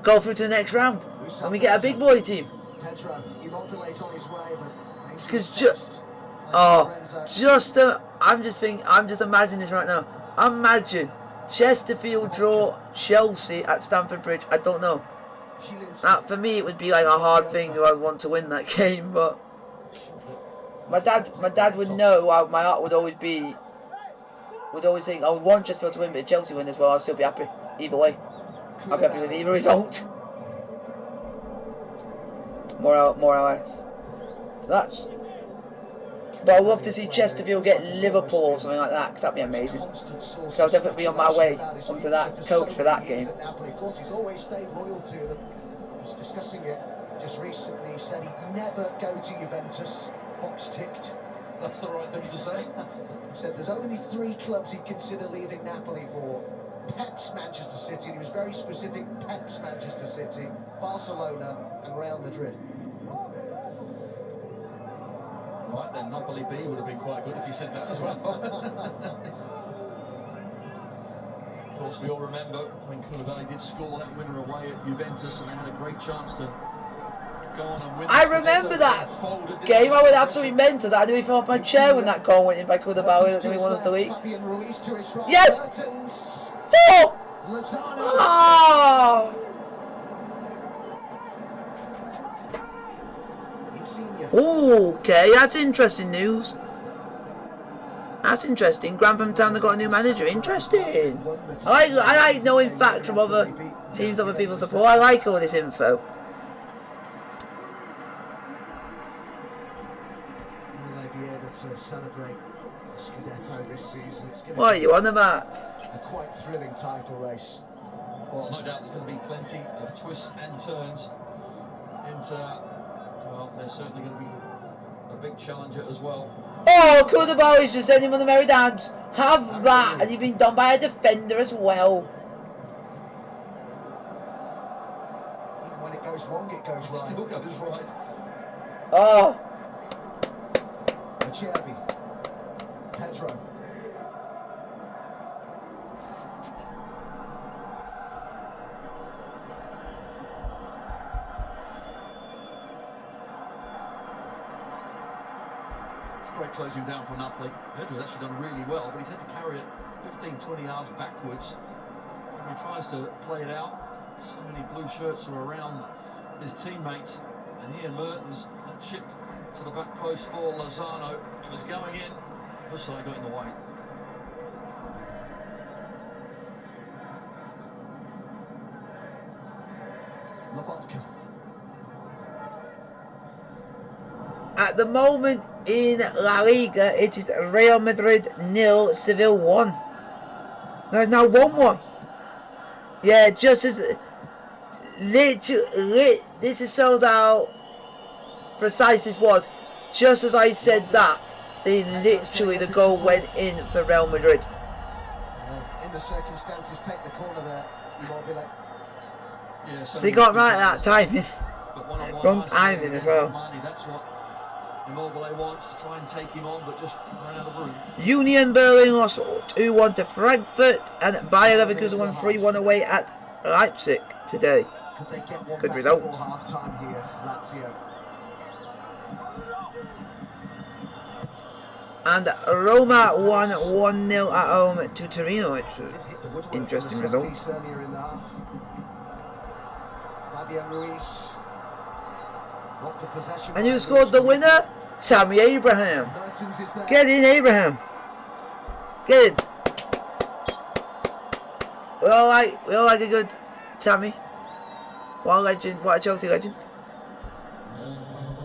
go through to the next round and we get a big boy team. Because I'm just imagining this right now. Imagine Chesterfield draw Chelsea at Stamford Bridge. I don't know. For me, it would be like a hard thing. I would want to win that game, but my dad would know. My heart would always think I would want Chesterfield to win, but if Chelsea win as well, I'll still be happy either way. I'll be happy with either result. More or less. But I'd love to see Chesterfield get Liverpool or something like that, because that'd be amazing. So I'll definitely be on my way onto that coach for that game. Of course, he's always stayed loyal to them. I was discussing it just recently. He said he'd never go to Juventus. Box ticked. That's the right thing to say. He said there's only 3 clubs he'd consider leaving Napoli for. Pep's Manchester City, and he was very specific. Pep's Manchester City, Barcelona and Real Madrid. Right then, Napoli B would have been quite good if you said that as well. Of course, we all remember when Koulibaly did score that winner away at Juventus, and they had a great chance to go on and win. I remember that game. I went absolutely mental. That I nearly fell off my chair when that goal went in by Koulibaly. That nearly won us the league. Yes! 4! Oh! Okay, that's interesting news. That's interesting. Grantham Town have got a new manager. Interesting. I like knowing facts from other teams, other people support. I like all this info. to celebrate the Scudetto this season. It's going to What are be you on about? a quite thrilling title race. Well, no doubt there's going to be plenty of twists and turns into, well, there's certainly going to be a big challenger as well. Oh, Kudabo is just sending him on the merry dance. Have that, and you've been done by a defender as well. Even when it goes wrong, it goes It right. still goes right. Oh, Acerbi. Pedro. Great closing down from Napoli. Pedro's actually done really well, but he's had to carry it 15-20 yards backwards. And he tries to play it out. So many blue shirts are around his teammates. And here Mertens, that chip to the back post for Lozano. It was going in. Hussai got in the way. Lobotka. at the moment in La Liga, it is Real Madrid 0, Seville 1. There's now 1-1. Yeah, just as literally, this is sold out. Precise this was. Just as I said that, the goal went in for Real Madrid. In the circumstances, take the corner there, Immobile. Yeah, So he got right that timing. But Wrong timing as well. That's what Immobile wants, to try and take him on, but just ran out of room. Union Berlin lost 2-1 to Frankfurt, and Bayer Leverkusen won 3-1 away at Leipzig today. Could they get one Good back results. before half-time here, Lazio? And Roma won 1-0 at home to Torino, which was Did hit the woodwork interesting on the set result. piece earlier in the half. Fabian Ruiz got the possession. And who scored the winner? Tammy Abraham. Mertens is there. Get in, Abraham. Get in. We all like a good Tammy. What a legend. What a Chelsea legend.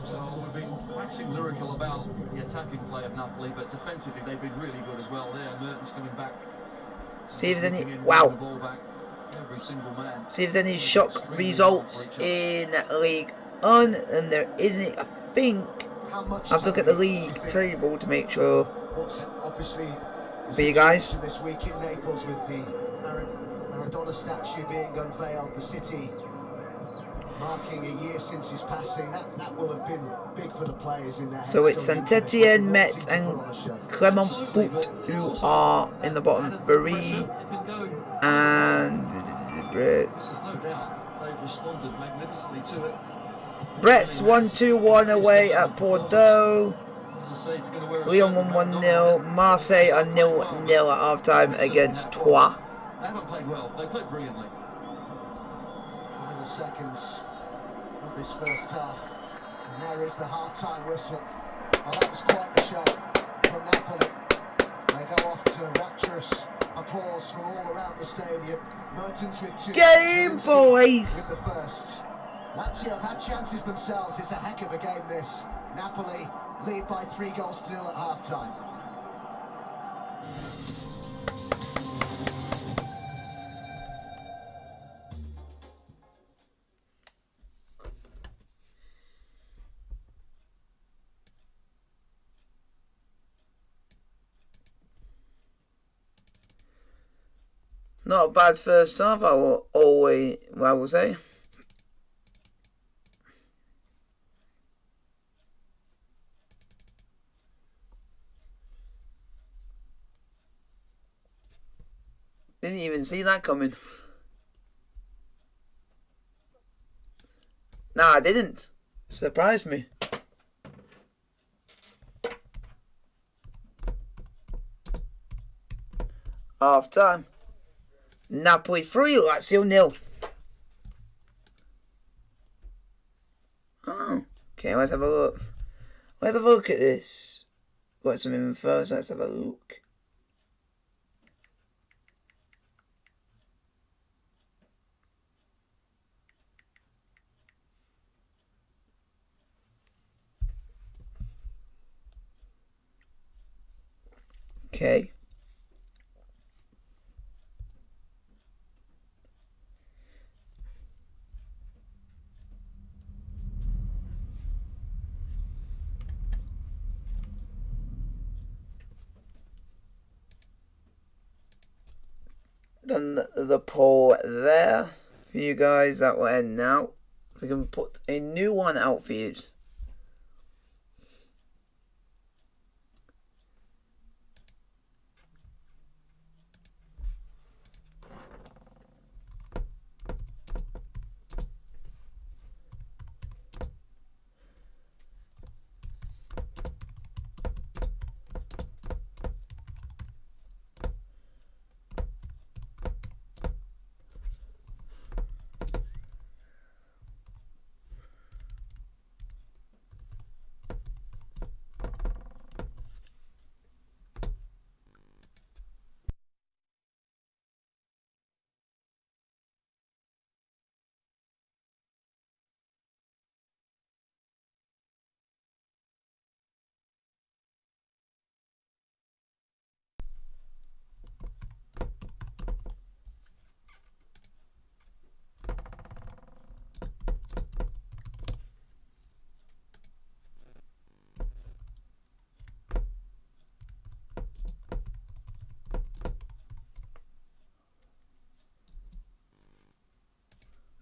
So we've been waxing lyrical about the attacking play of Napoli, but defensively they've been really good as well. There, Mertens coming back. See if there's any. The Wow. ball back. Every single man. See if there's any shock results in League One, and there isn't. I think How much I have to look at the league table to make sure. What's obviously For you guys. this week in Naples with the Maradona statue being unveiled, the city marking a year since his passing. That will have been big for the players in their heads. So it's going into Saint-Etienne, it. Metz, Wanting to and put on a show. Clermont Foot who are in the bottom three, and There's no doubt they've responded magnificently to it. Brett's won 2-1 away at Bordeaux. Lyon won 1-0. Marseille are 0-0 at half time against Troyes. They haven't played well, they played brilliantly. Final seconds of this first half, and there is the half-time whistle. Well, that was quite the show from Napoli. They go off to rapturous applause from all around the stadium. Mertens with two. Game, boys! With the first. Lazio have had chances themselves. It's a heck of a game, this. Napoli lead by 3-0 at half-time. Not a bad first half, I will say. Didn't even see that coming. Nah, I didn't. Surprised me. Half time. Napoli 3, Lazio 0. Oh, okay, let's have a look. Let's have a look at this. Got some info, so let's have a look. Okay. Done the poll there for you guys. That will end now. We can put a new one out for you.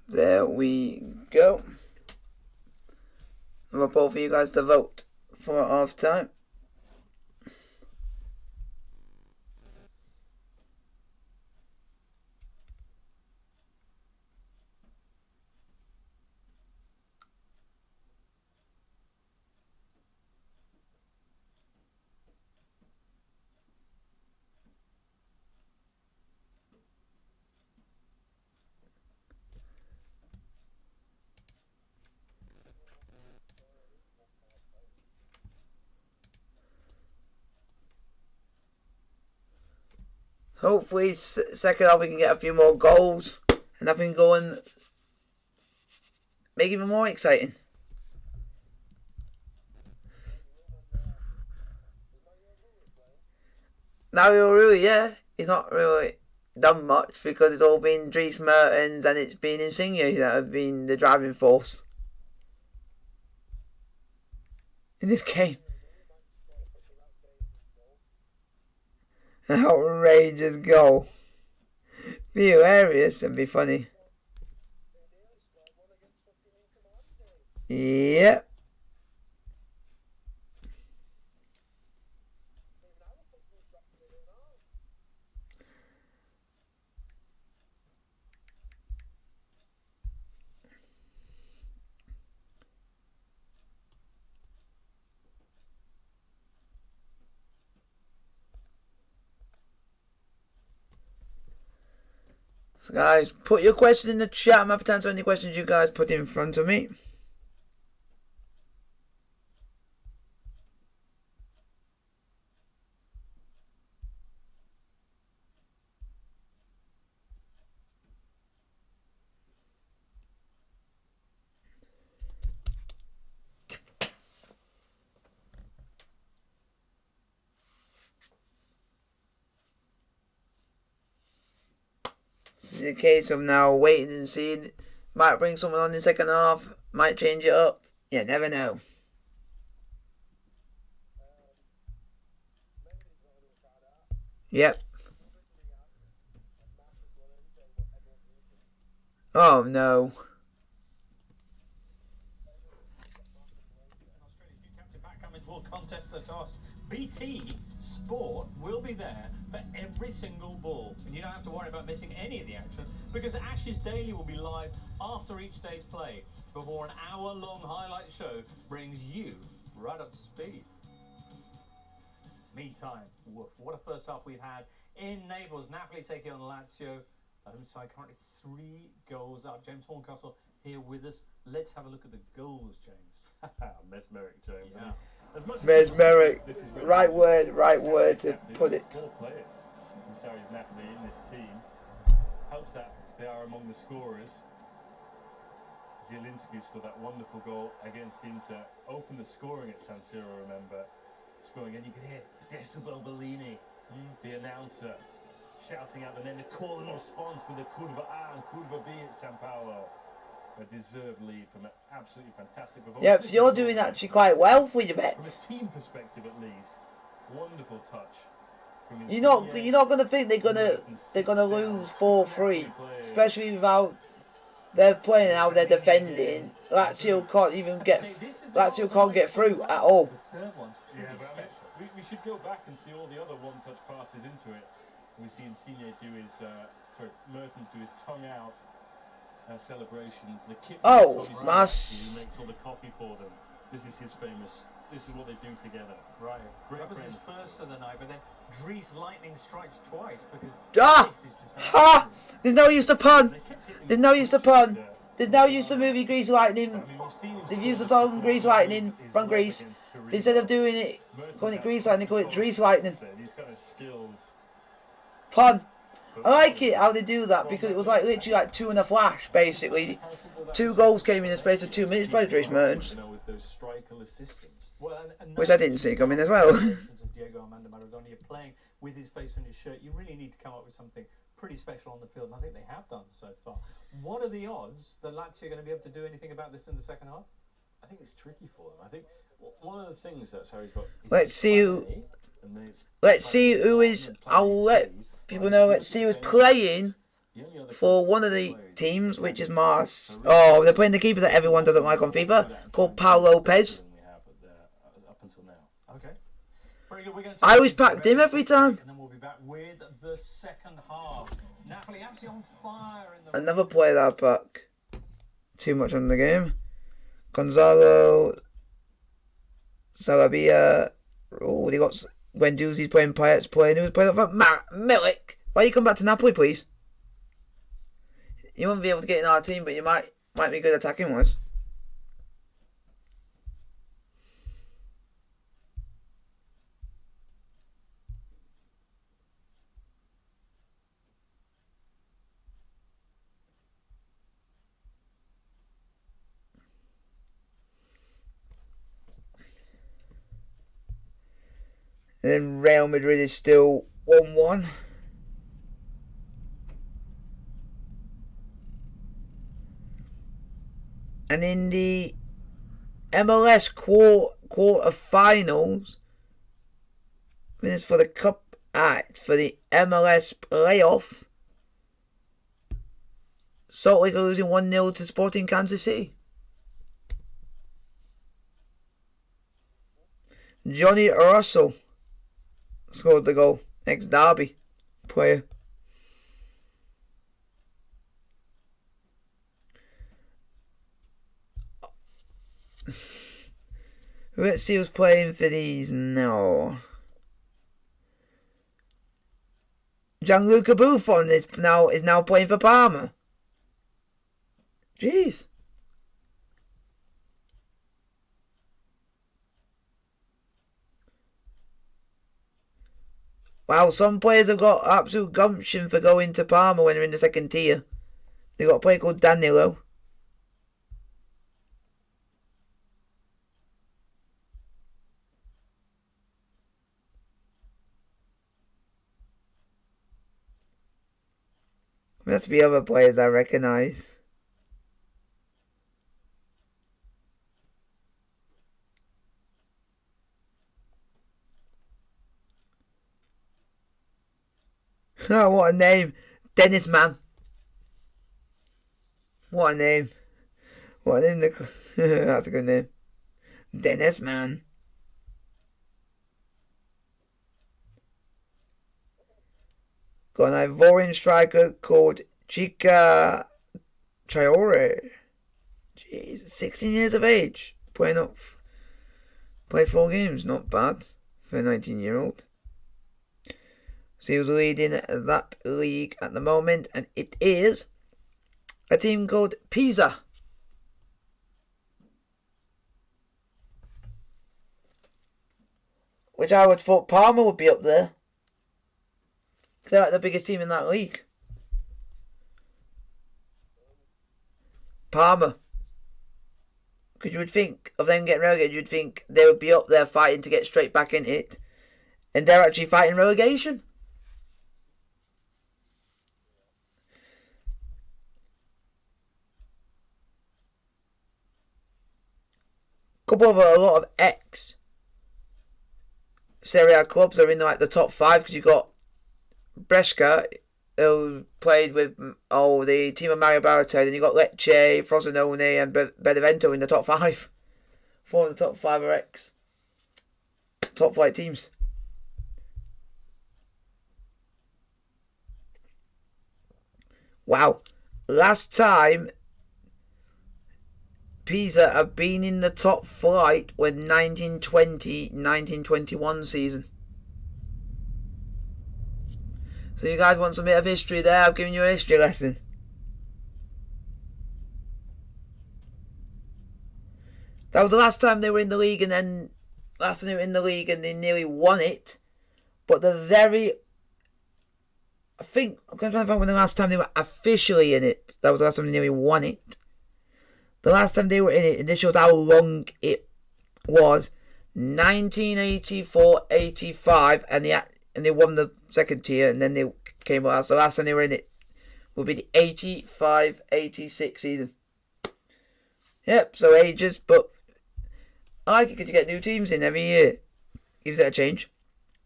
There we go. I'm poll for you guys to vote for half time. Hopefully, second half we can get a few more goals and that can go and make it even more exciting. Mario Rui, yeah, he's not really done much because it's all been Dries Mertens and it's been Insigne that have been the driving force in this game. An outrageous goal. Be hilarious and be funny. Yep. So guys, put your question in the chat. I'm happy to answer any questions you guys put in front of me. This is a case of now waiting and seeing. Might bring someone on in the second half. Might change it up. You never know. Yep. Oh no. BT Sport will be there for every single ball, and you don't have to worry about missing any of the action because Ashes Daily will be live after each day's play before an hour-long highlight show brings you right up to speed. Meantime, woof, what a first half we've had in Naples. Napoli taking on Lazio. Home side currently 3 goals up. James Horncastle here with us. Let's have a look at the goals, James. Mesmeric, James. Yeah. Mesmeric. Right word to put it. 4 players from Sarri's Napoli in this team. Helps that they are among the scorers. Zielinski scored that wonderful goal against Inter. Opened the scoring at San Siro, remember. Scoring, and you can hear Decibel Bellini The announcer shouting out the name, the call and response with the curva A and curva B at San Paolo. A deserved lead from an absolutely fantastic performance. Yeah, so you're doing actually quite well for your bet. From a team perspective, at least, wonderful touch. You're not gonna think they're gonna lose 4-3, especially without they're playing how they're defending. Lazio can't get through at all. The third one's pretty Yeah, but special. we should go back and see all the other one-touch passes into it. We see Insigne do his, Mertens do his tongue out celebration. The kit Oh, he that's... makes all the coffee for them. This is his famous. This is what they do together. Right. Great That was his friend. first of the night, but then Dries Lightning strikes twice because Ah! this is just Ha! There's no use to pun. They kept hitting There's no use to pun. There's no use to movie Grease I Lightning. mean, we've seen him They've score used the before. song Grease Lightning His from love Greece. against Torino. Instead of doing it, calling it Grease Lightning, call it Dries Lightning. These kind of skills. Pun. I like it how they do that because it was like literally like two in a flash, basically. 2 goals came in the space of 2 minutes by Dries Mertens, You know, with those striker assistants. well, and which I didn't see coming as well. Diego Armando Maradona, you're playing with his face on your shirt. You really need to come up with something pretty special on the field, and I think they have done so far. What are the odds that Lazio are going to be able to do anything about this in the second half? I think it's tricky for them. I think one of the things that's how he's got. Let's see who is. I'll let people know. Let's see who's playing for one of the teams, which is Mars. Oh, they're playing the keeper that everyone doesn't like on FIFA, called Paul Lopez. Up until now. Okay. Very good. We're going to I always packed him every time. And then we'll be back with the second half. Napoli absolutely on fire in the... Another player that I pack. Too much on the game. Gonzalo, Sarabia. Oh, they got Guendouzi's playing, Payet's playing. Who's playing for Milik? Why you come back to Napoli, please? You won't be able to get in our team, but you might be good attacking wise. And then Real Madrid is still 1-1. And in the MLS quarter-finals, I mean, it's for the Cup Act, for the MLS playoff, Salt Lake are losing 1-0 to Sporting Kansas City. Johnny Russell scored the goal, ex-Derby player. Let's see who's playing for these now. Gianluca Buffon is now playing for Parma. Jeez. Wow, some players have got absolute gumption for going to Parma when they're in the second tier. They got a player called Danilo. Must be other players I recognise. Oh, what a name. Dennis Man. What a name. What a name. That's a good name. Dennis Man. Got an Ivorian striker called Chica Traore. Jeez, 16 years of age. Played 4 games. Not bad for a 19-year-old. So he was leading that league at the moment, and it is a team called Pisa. Which I would thought Parma would be up there. They're like the biggest team in that league. Parma. Because you would think of them getting relegated, you'd think they would be up there fighting to get straight back in it. And they're actually fighting relegation. A lot of ex Serie A clubs are in like the top 5 because you got Brescia, who played with the team of Mario Balotelli. Then you got Lecce, Frosinone, and Benevento in the top 5. 4 of the top 5 are ex top flight teams. Wow, last time Pisa have been in the top flight when 1920-1921 season. So you guys want some bit of history there? I've given you a history lesson. That was the last time they were in the league, and then last time they were in the league and they nearly won it. But I think I'm trying to find when the last time they were officially in it. That was the last time they nearly won it. The last time they were in it, and this shows how long it was, 1984-85, and they won the second tier, and then they came out. So the last time they were in it will be the 85-86 season. Yep, so ages, but I like it because you get new teams in every year. Gives it a change.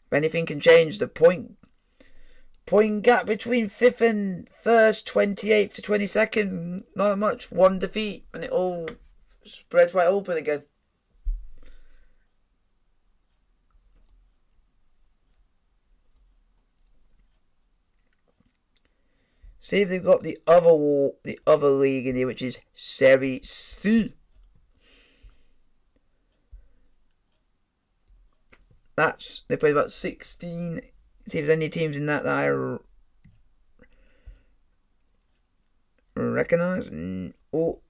If anything can change, the point gap between 5th and 1st, 28th to 22nd, not much. 1 defeat, and it all spreads wide open again. See if they've got the other league in here, which is Serie C. They played about 16. See if there's any teams in that I recognise. Oh,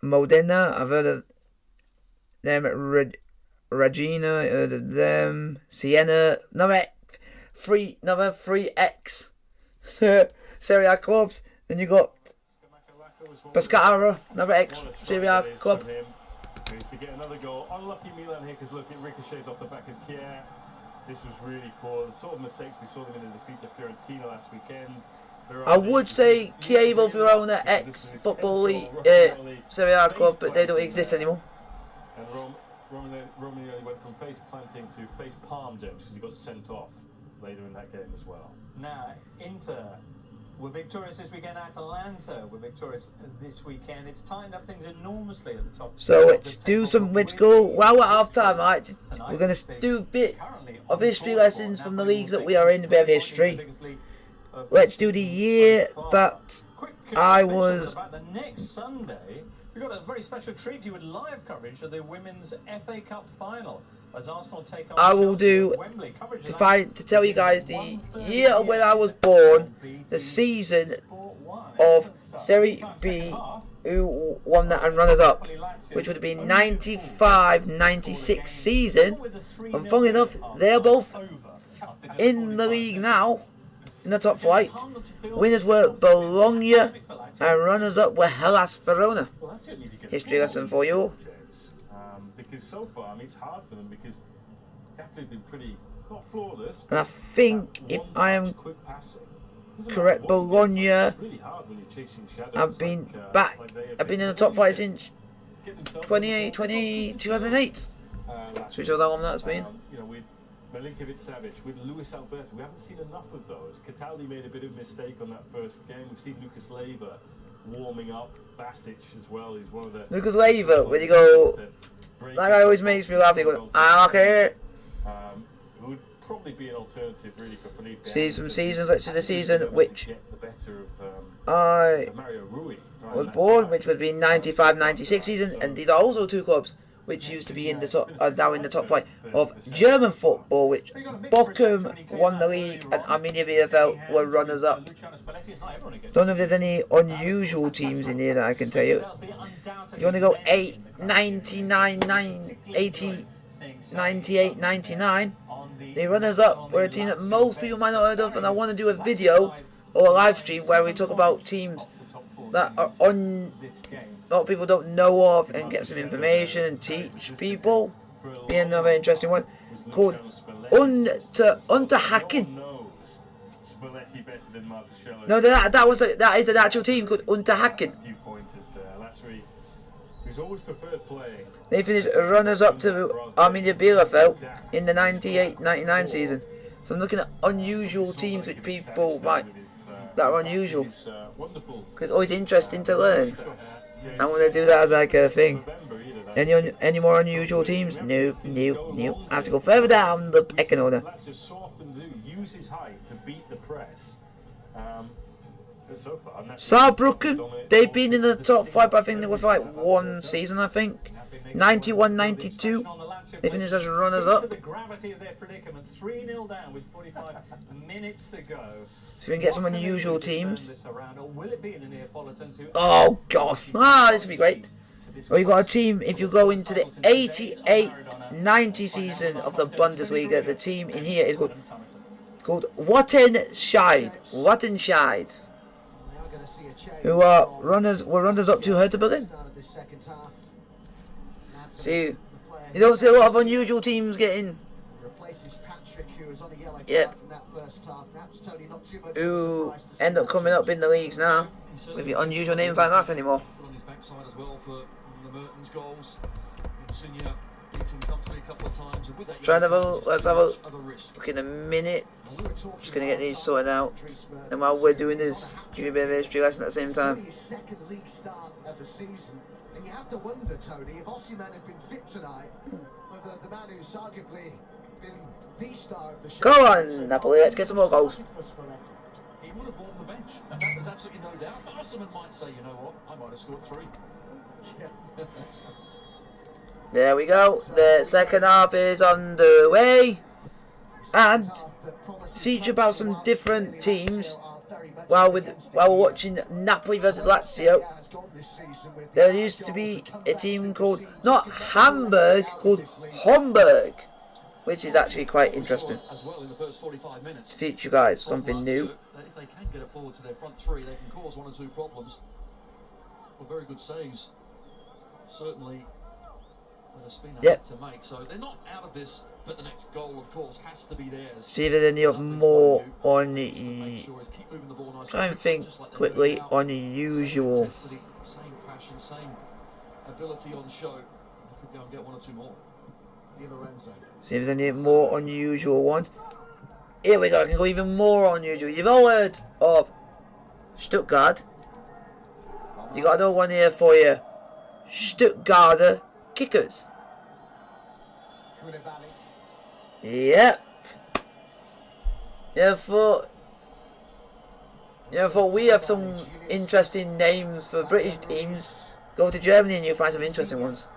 Modena, I've heard of them. Regina, I heard of them. Siena, another 3X Serie A clubs. Then you got Pescara, another X Serie A club. To get another goal. Unlucky Milan here because look, it ricochets off the back of Kier. This was really poor. The sort of mistakes we saw them in the defeat of Fiorentina last weekend. I would say Chievo Verona ex-football Serie A club, but they don't exist anymore. And Romagnoli went from face planting to face palm, James, because he got sent off later in that game as well. Now, Inter were victorious this weekend. Atalanta were victorious this weekend. It's tightened up things enormously at the top. So let's go. Well, we're half time, right? We're going to do a bit of history lessons from the leagues that we are in, a bit of history. Let's do the year that I was. Next Sunday, we've got a very special treat for you with live coverage of the Women's FA Cup final. As Arsenal take on I will do to tell you guys the year of when I was born, the season of Serie B, who won that and runners up, which would have been 95-96 season. And funnily enough, they are both in the league now, in the top flight. Winners were Bologna and runners up were Hellas Verona. History lesson for you. Because so far, I mean, it's hard for them because they've been pretty, not flawless. And I think, if I am correct, Bologna have been back. I've been in the top 5 since 2008. So shows how long that's been. You know, with Milinkovic-Savic, with Luis Alberto, we haven't seen enough of those. Cataldi made a bit of a mistake on that first game. We've seen Lucas Leiva warming up. Basic as well. He's one of the. Lucas Leiva, when you go. That guy always makes me laugh. He goes, okay. Would probably be an alternative, really, for Felipe. See some seasons, let's see the season which I was born, which would be 95-96 season, and these are also 2 clubs which used to be in the top, are now in the top 5 of German football, which Bochum won the league and Arminia Bielefeld were runners up. Don't know if there's any unusual teams in here that I can tell you. If you want to go 98, 99, the runners up were a team that most people might not have heard of, and I want to do a video or a live stream where we talk about teams that are a lot of people don't know of and get some information and teach people. Be another interesting one. called Unterhaching. Spalletti better than Martuscello. No, that is an actual team called Unterhaching. A few pointers there. Lazio, who's always preferred playing. They finished runners-up to Arminia Bielefeld in the 98-99 season. So I'm looking at unusual teams which people might that are unusual. Because it's always interesting to learn. I want to do that as like a thing. Any more unusual teams? No. I have to go further down the pecking order. Use his height to beat the press. So far, Saarbrücken, they've been in the top 5, but I think they were for like one season, I think. 91-92. They finished as runners-up. The gravity of their predicament, 3-0 down with 45 minutes to go. So we can get some unusual teams. Or will it be the Neapolitans who... Oh god, this will be great. Well, you got a team, if you go into the 88-90 season of the Bundesliga, the team in here is called Wattenscheid, who were runners up to Hertha Berlin. See, you don't see a lot of unusual teams getting. Yep. Who end up coming up in the leagues now with the unusual names like that anymore. Trying to have a let's have a look in a minute. Just gonna get these sorted out, and while we're doing this, give you a bit of a history lesson at the same time. Second league start of the season, and you have to wonder, Tony, if Osimhen had been fit tonight, whether the man who's arguably been the star of the show. Go on, Napoli, let's get some more goals. He would have warmed the bench, and there's absolutely no doubt. But Osimhen might say, you know what, I might have scored 3. Yeah. There we go. The second half is underway, and teach about some different teams while we're watching Napoli versus Lazio. There used to be a team called not Hamburg, called Homburg, which is actually quite interesting to teach you guys something new. If they can get it forward to their front 3, they can cause 1 or 2 problems. Well, very good saves, certainly. Yep. To make. So they're not out of this, but the next goal, of course, has to be theirs. See if there's any more on the. Try and think quickly on the usual. Same passion, same ability on show. Could go and get 1 or 2 more. See if there's any more unusual ones. Here we go. I can go even more unusual. You've all heard of Stuttgart. You got another one here for you. Stuttgarter Kickers. Yep. Yeah, thought we have some interesting names for British teams. Go to Germany and you'll find some interesting ones.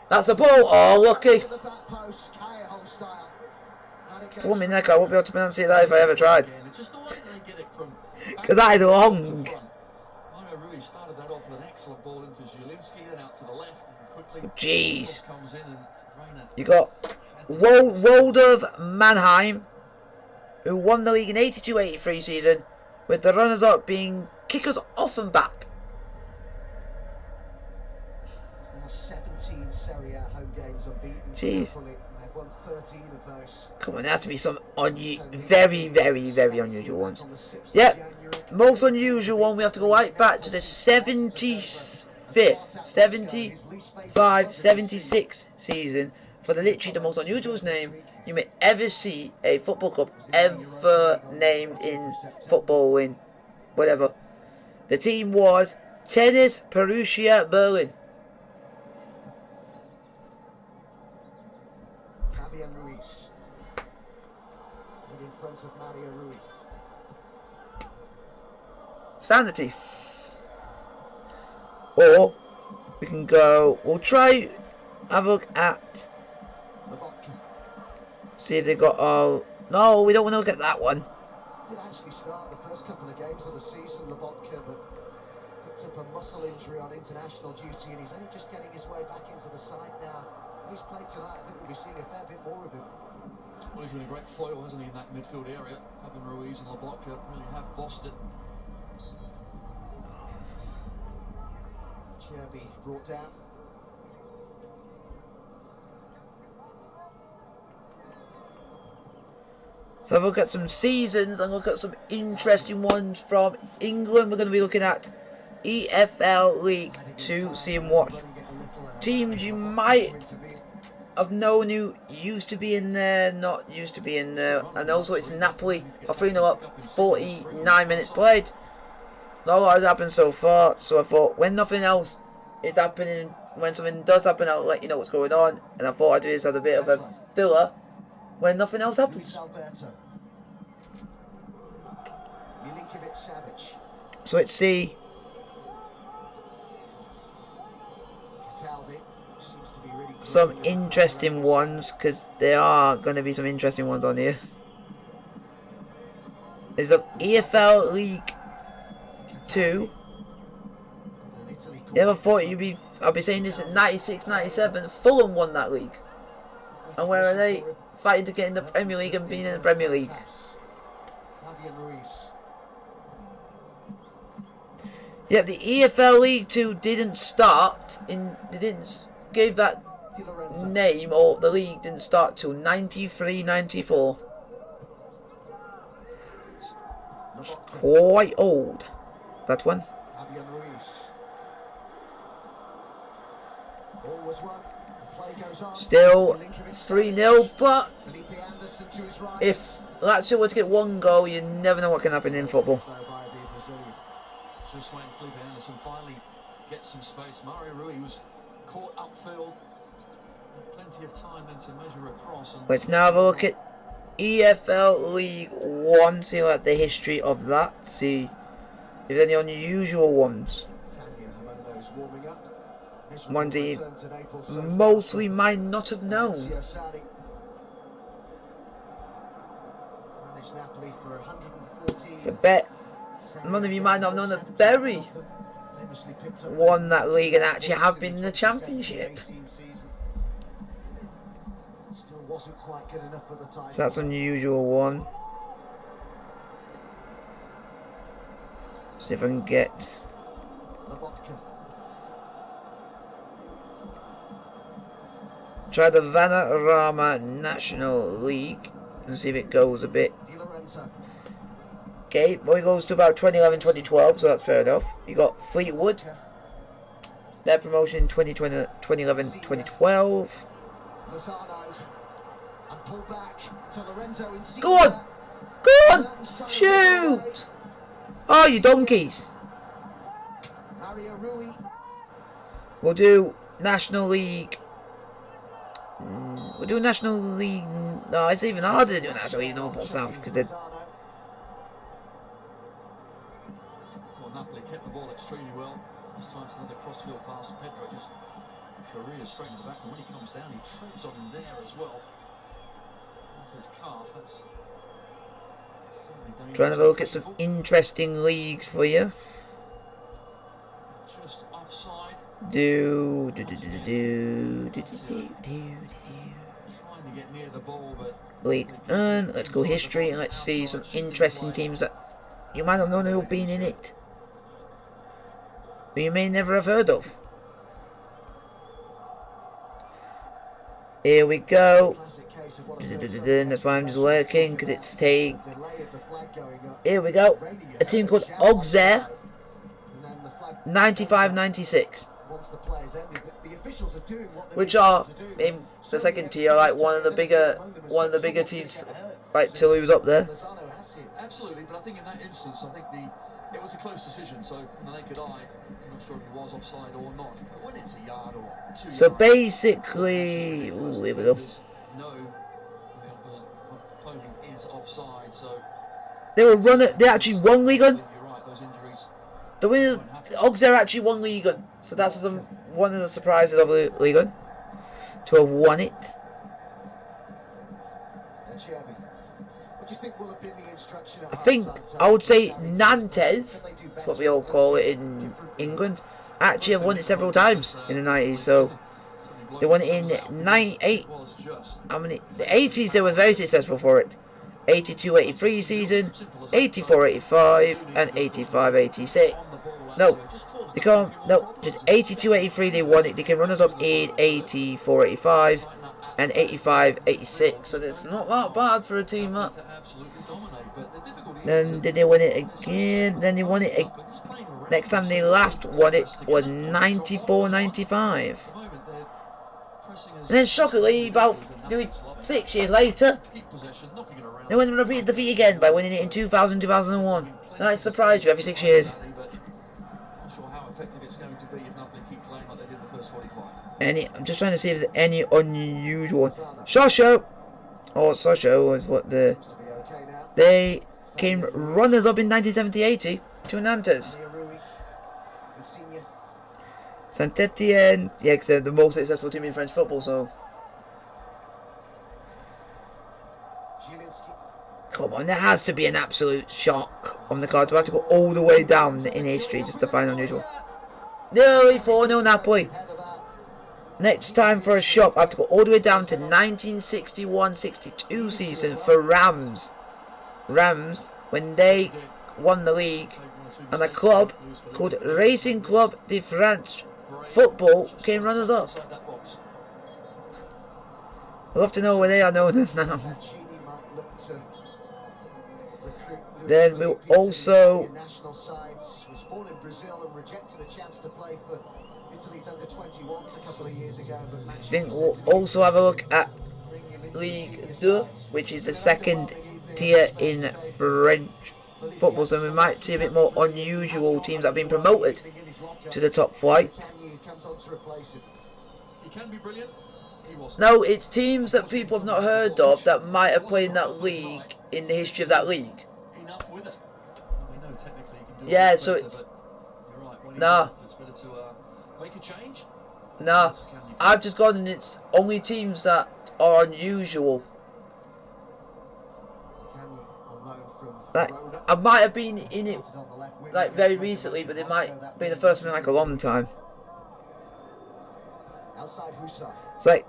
That's the ball. Oh, lucky. Pull me neck. I won't be able to pronounce it that if I ever tried. Because that is long. Jeez. You got Waldorf Mannheim, who won the league in 82-83 season, with the runners-up being Kickers Offenbach. It's now 17 Serie A home games unbeaten. Jeez. They've won 13 of those. Come on, there has to be some very, very, very unusual ones. Yep. Most unusual one, we have to go right back to the 75-76 season for literally the most unusual name you may ever see a football club ever named in football in whatever. The team was Tennis Borussia Berlin. Fabian Ruiz. And in front of Mario Rui. Sanity. Or we can go, we'll try have a look at, see if they got, oh no, we don't want to look at that one. Did actually start the first couple of games of the season, Lobotka, but picked up a muscle injury on international duty and he's only just getting his way back into the side now. He's played tonight, I think we'll be seeing a fair bit more of him. Well, he's been a great foil, hasn't he, in that midfield area. Fabian Ruiz and Lobotka really have bossed it. Cherby brought down. So have a look at some seasons and look at some interesting ones from England. We're going to be looking at EFL League 2, seeing what teams you might have known who used to be in there, not used to be in there. And also it's Napoli, are 3-0 up, 49 minutes played. Not a lot has happened so far, so I thought when nothing else is happening, when something does happen, I'll let you know what's going on. And I thought I'd do this as a bit of a filler when nothing else happens. So let's see some interesting ones, because there are going to be some interesting ones on here. There's a EFL League 2. Never thought I'll be saying this at 96, 97. Fulham won that league. And where are they? Fighting to get in the Premier League and being in the Premier League. Yeah, the EFL League 2 didn't start in. They didn't give that name, or the league didn't start till 93, 94. Quite old, that one. Still 3-0, but if Lazio were to get one goal, you never know what can happen in football. Just when Felipe Anderson finally gets some space, Mario Rui was caught upfield. Plenty of time then to measure across. Let's now have a look at EFL League 1, see like the history of that, see if there's any unusual ones. Ones that you mostly might not have known. So I bet none of you might not have known that Bury won that league and actually have been in the Championship. So that's an unusual one. See if I can get. Try the Vanarama National League and see if it goes a bit. Okay, well, it goes to about 2011, 2012, so that's fair enough. You got Fleetwood, their promotion in 2011, 2012. Go on! Go on! Shoot! Oh, you donkeys! We'll do National League. We'll do National League. No, it's even harder to do National League North or South because they're. Well, Napoli kept the ball extremely well. This time it's another crossfield pass. Pedro just careers straight in the back, and when he comes down, he treads on him there as well. His calf, that's trying to have a look at some interesting leagues for you. Just offside. Trying to get near the ball, but League and let's go history and let's see some interesting teams that you might have known who have been in it, but you may never have heard of. Here we go. That's why I'm just working, because it's taking. Here we go. A team called Auxerre, 95-96, which are in the second tier, like one of the bigger teams, like to lose up there. Absolutely, but I think in that instance, I think it was a close decision. So from the naked eye, I'm not sure if it was offside or not. But when it's a yard or 2 So yards, basically, ooh, here we go. No, the opponent is offside. So They actually won League On. you're right, those injuries. The winner, Auxerre actually won League On. So that's one of the surprises of the League On, to have won it. I think I would say Nantes, that's what we all call it in England, actually have won it several times in the 90s. So they won it in 98. I mean, the 80s they were very successful for it. 82-83 season, 84-85, and 85-86. No, they can't. No, just 82-83 they won it. They came runners up in 84-85, and 85-86. So it's not that bad for a team that. Then did they win it again? Then they won it next time they last won it was 94-95. And then shockingly, about 6 years later, they went on a repeat defeat again by winning it in 2000-2001. That might surprise you every 6 years. I'm just trying to see if there's any unusual. Sasha was what they came runners up in 1970-80 to Nantes. Saint-Etienne, yeah, because they're the most successful team in French football, so. Come on, there has to be an absolute shock on the card. We have to go all the way down in history just to find unusual. Nearly 4-0 Napoli. Next time for a shock, I have to go all the way down to 1961-62 season for Rams. Rams, when they won the league, and a club called Racing Club de France Football came runners-up. I'd love to know where they are known as now. Then we'll also think we'll also have a look at Ligue 2, which is the second tier in French football, so we might see a bit more unusual teams that have been promoted to the top flight. No, it's teams that people have not heard of that might have played in that league in the history of that league. Yeah, so it's nah. Nah, I've just gone and it's only teams that are unusual. Like, I might have been in it like very recently, but it might be the first time in like a long time. It's like,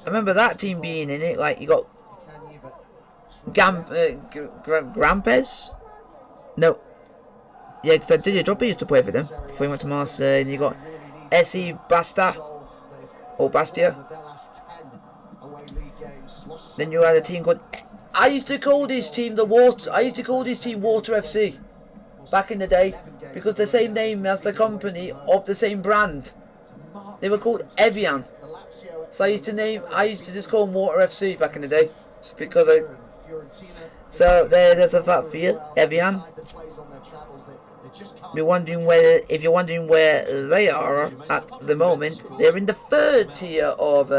I remember that team being in it. Like, you got Grampes? No. Yeah, because I did a job. I used to play for them before he went to Marseille. And you got SC Basta or Bastia. Then you had a team called. I used to call this team Water FC back in the day because the same name as the company of the same brand. They were called Evian. So I used to just call them Water FC back in the day, just because I. So there's a fact for you, Evian. If you're wondering where they are at the moment, they're in the third tier of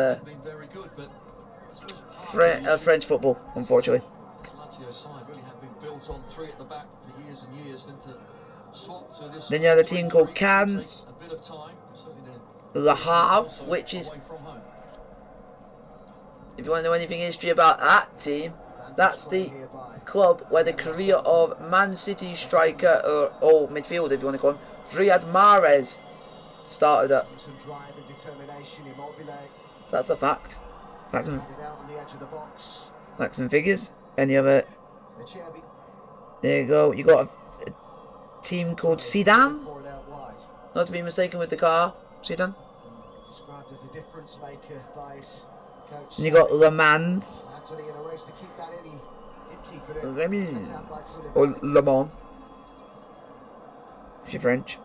French football, unfortunately. Then you have a team called Cannes, Le Havre, which is, if you want to know anything history about that team, that's the club where the career of Man City striker or midfielder, if you want to call him, Riyad Mahrez started at. So that's a fact. Facts and figures. Any other? There you go. You got a team called Sedan, not to be mistaken with the car Sedan. And you got Le Mans. Or Le Mans, if you're French.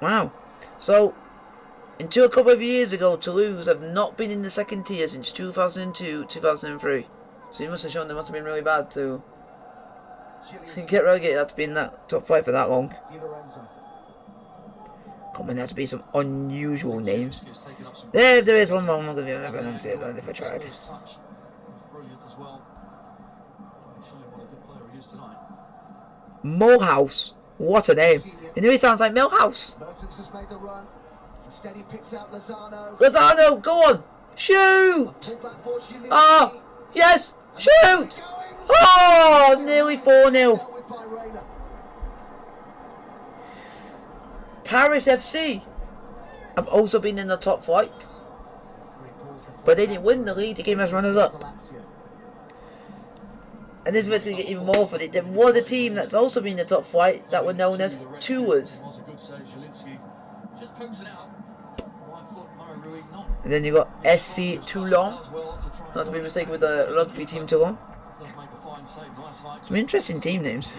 Wow. So, until a couple of years ago, Toulouse have not been in the second tier since 2002-2003. So you must have shown they must have been really bad to get relegated after being in that top 5 for that long. Come on, there has to be some unusual names. There is one more. I'm not going to be able to pronounce it if I tried. Mulhouse. What a name. It really sounds like Millhouse. Lozano, go on. Shoot. Ah, yes. Shoot. Oh, nearly 4-0. Paris FC have also been in the top flight, but they didn't win the league. They came as runners-up. And this is going to get even more funny. There was a team that's also been in the top flight that were known as Tours. And then you got SC Toulon, not to be mistaken with the rugby team Toulon. Some interesting team names.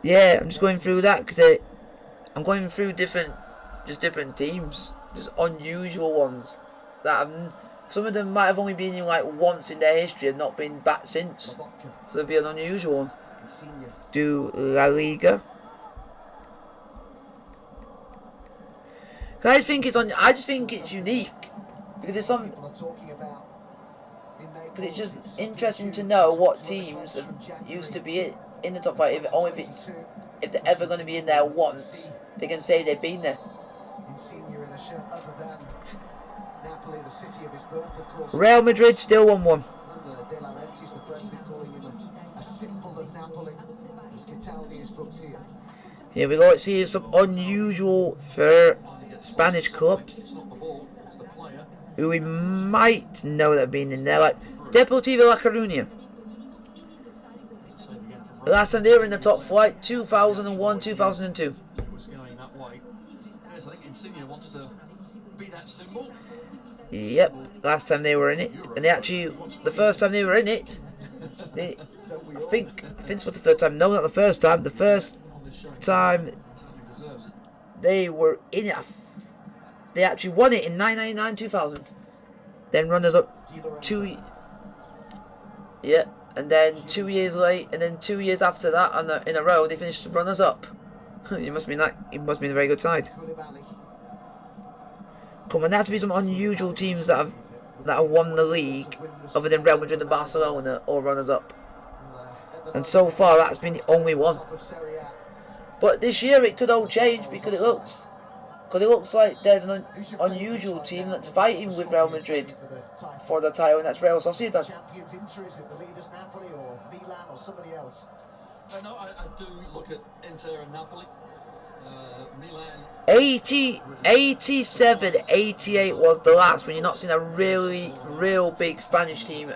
Yeah, I'm just going through that because I'm going through different teams, just unusual ones that have. Some of them might have only been in like once in their history and not been back since, so there'll be an unusual one. Do La Liga. I just think it's unique because it's some. Because it's just interesting to know what teams used to be in the top 5. If they're ever going to be in there once, they can say they've been there. Real Madrid still 1-1. Here we go. Let's see some unusual for Spanish clubs who we might know that have been in there, like Deportivo La Coruña. The last time they were in the top flight, 2001, 2002. Yep, last time they were in it, and they actually, the first time they were in it, I think it's what the first time. No, not the first time. The first time they were in it, they actually won it in 1999-2000. Then runners up 2. Yeah, and then 2 years late, and then 2 years after that, in a row, they finished runners up. It must be a very good side. Come on, there has to be some unusual teams that have won the league, other than Real Madrid and Barcelona, or runners up. And so far, that's been the only one. But this year, it could all change because it looks like there's an unusual team that's fighting with Real Madrid for the title, and that's Real Sociedad. Champions Inter, is it the leaders Napoli or Milan or somebody else? No, I do look at Inter and Napoli. Milan. 87, 88 was the last when you're not seeing a real big Spanish team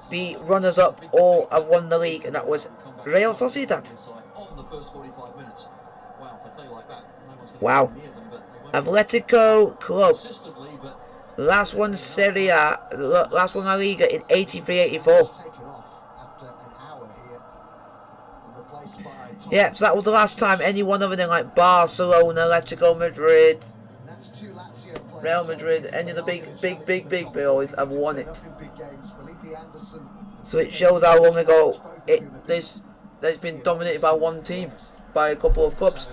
be runners up or have won the league, and that was Real Sociedad. Wow. Atletico Club. Last one Serie A, last one La Liga in 83-84. Yeah, so that was the last time anyone other than like Barcelona, Atletico Madrid, Real Madrid, any of the big boys have won it. So it shows how long ago it's been dominated by one team, by a couple of clubs.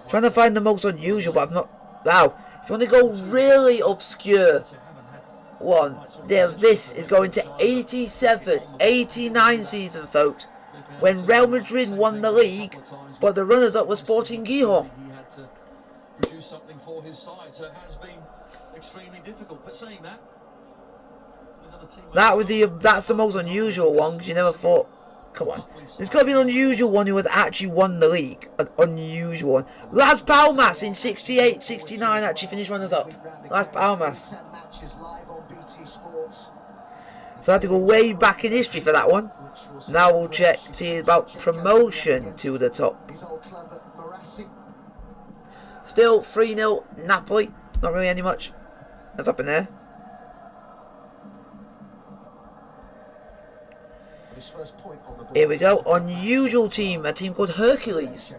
Trying to find the most unusual, but I've not. Wow, if you want to go really obscure one, there, this is going to 87, 89 season, folks, when Real Madrid won the league, but the runners-up was Sporting Gijon. He had to produce something for his side, so it has been extremely difficult. But saying that, that's the most unusual one, because you never thought, come on, there's got to be an unusual one who has actually won the league. An unusual one. Las Palmas in 68, 69 actually finished runners-up. Las Palmas. So I had to go way back in history for that one. Now we'll check, see about promotion to the top. Still 3-0 Napoli. Not really any much that's up in there. Here we go. Unusual team. A team called Hercules.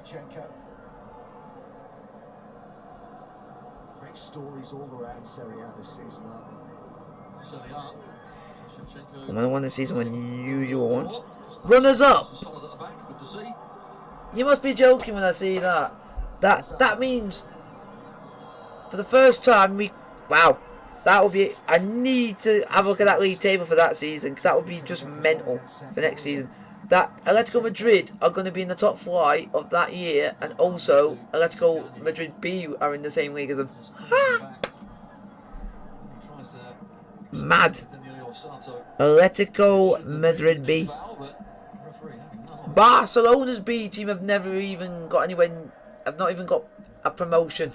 Great stories all around Serie A this season, aren't they? I want to see some unusual ones. Runners up. You must be joking when I see that. That means for the first time wow, that would be. I need to have a look at that league table for that season, because that would be just mental for next season. That Atletico Madrid are going to be in the top flight of that year, and also Atletico Madrid B are in the same league as them. Ha! Mad. Atletico Madrid B. Barcelona's B team have never even got anywhere, have not even got a promotion.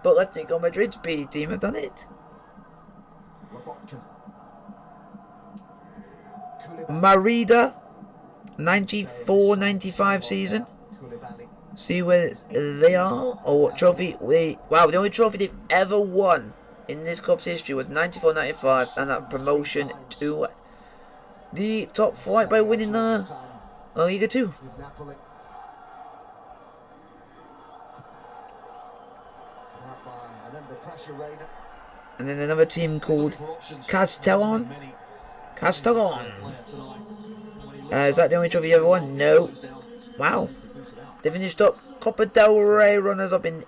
But Atletico Madrid's B team have done it. Merida, 94-95 season. See where they are, or what trophy wow, the only trophy they've ever won in this club's history was 94-95, and that promotion to the top flight by winning the La Liga 2. And then another team called Castellon. Is that the only trophy you ever won? No. Wow. They finished up Copa del Rey runners up in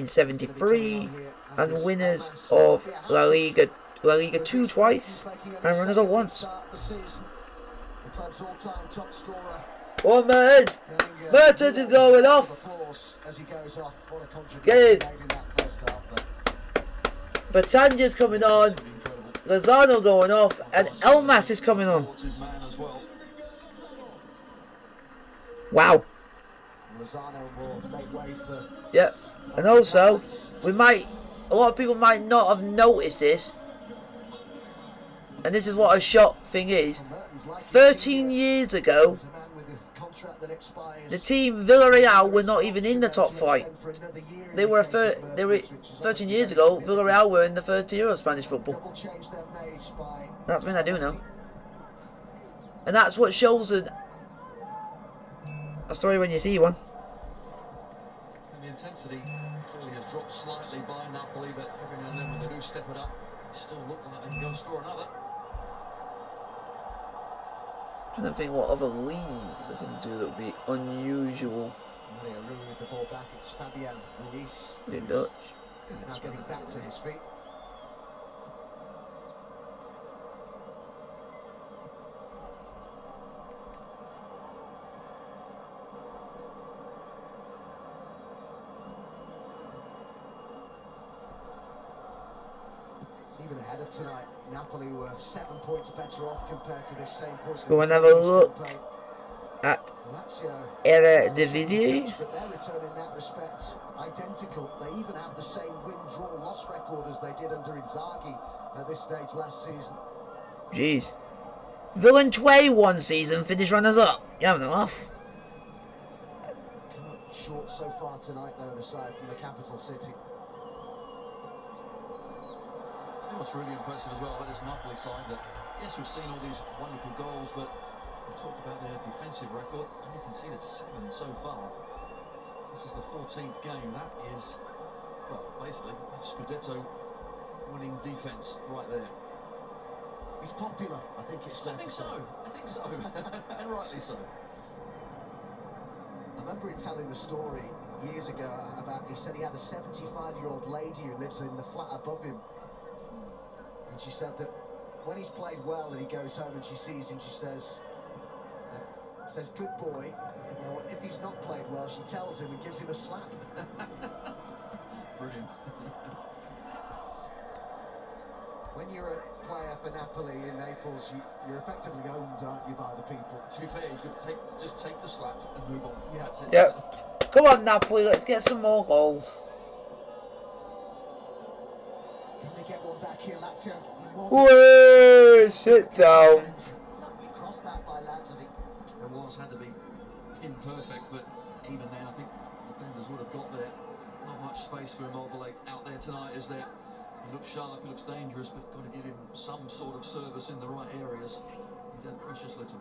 73 and winners of La Liga 2 twice and runners up once. One Mertens! Mertens is going off! Get it! Batanya's coming on, Lozano going off, and Elmas is coming on. Wow. Yep. And also, a lot of people might not have noticed this, and this is what a shock thing is. 13 years ago, the team Villarreal were not even in the top flight. 13 years ago, Villarreal were in the third tier of Spanish football. That's something I do know. And that's what shows a story when you see one. And the intensity clearly has dropped slightly by Napoli, but every now and then when they do step it up, they still look like they can go and score another. I don't think what other leagues I can do that would be unusual. Mario Rui with the ball back, it's Fabian Ruiz. In Dutch. Now getting back to his feet. Even ahead of tonight, Napoli were 7 points better off compared to this same point. Let's go and have a look at Lazio. Eredivisie. But their return in that respect identical. They even have the same win-draw-loss record as they did under Inzaghi at this stage last season. Jeez. Villain Tway one season finished runners up. You having a laugh? Come up short so far tonight, though, the side from the capital city. What's really impressive as well about this Napoli side, that yes, we've seen all these wonderful goals, but we talked about their defensive record, and you can see that 7 so far. This is the 14th game. That is, well, basically Scudetto winning defense right there. He's popular, I think it's fair to say. I think so, and rightly so. I remember him telling the story years ago about, he said he had a 75-year-old lady who lives in the flat above him. And she said that when he's played well and he goes home and she sees him, she says, good boy. Or if he's not played well, she tells him and gives him a slap. Brilliant. When you're a player for Napoli in Naples, you're effectively owned, aren't you, by the people? To be fair, you could just take the slap and move on. Yeah. That's it. Yep. Come on, Napoli, let's get some more goals. Can they get one back here, Lazio? Whoa, sit down. Lovely cross that by Lazio. It was had to be pin perfect, but even then, I think defenders would have got there. Not much space for Immobile out there tonight, is there? He looks sharp, he looks dangerous, but got to give him some sort of service in the right areas. He's had precious little.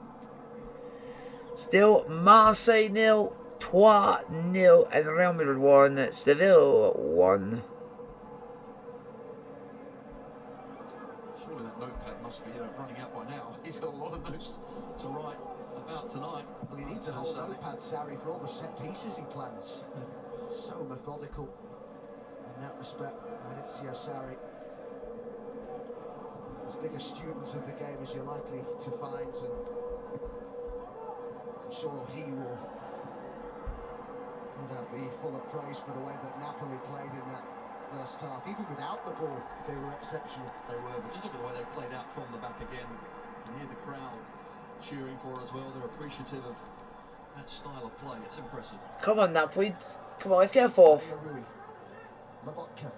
Still, Marseille 0, Troyes 0, and Real Madrid 1, Seville 1. Surely that notepad must be running out by now. He's got a lot of notes to write about tonight. Well, he needs a whole notepad, Sarri, for all the set pieces he plans. So methodical in that respect, Maurizio Sarri. As big a student of the game as you're likely to find, and I'm sure he will be full of praise for the way that Napoli played in that first half. Even without the ball, they were exceptional. They were, but just look at the way they played out from the back again. You can hear the crowd cheering for it as well. They're appreciative of that style of play. It's impressive. Come on, Napoli. Come on, let's get a fourth. Lobotka.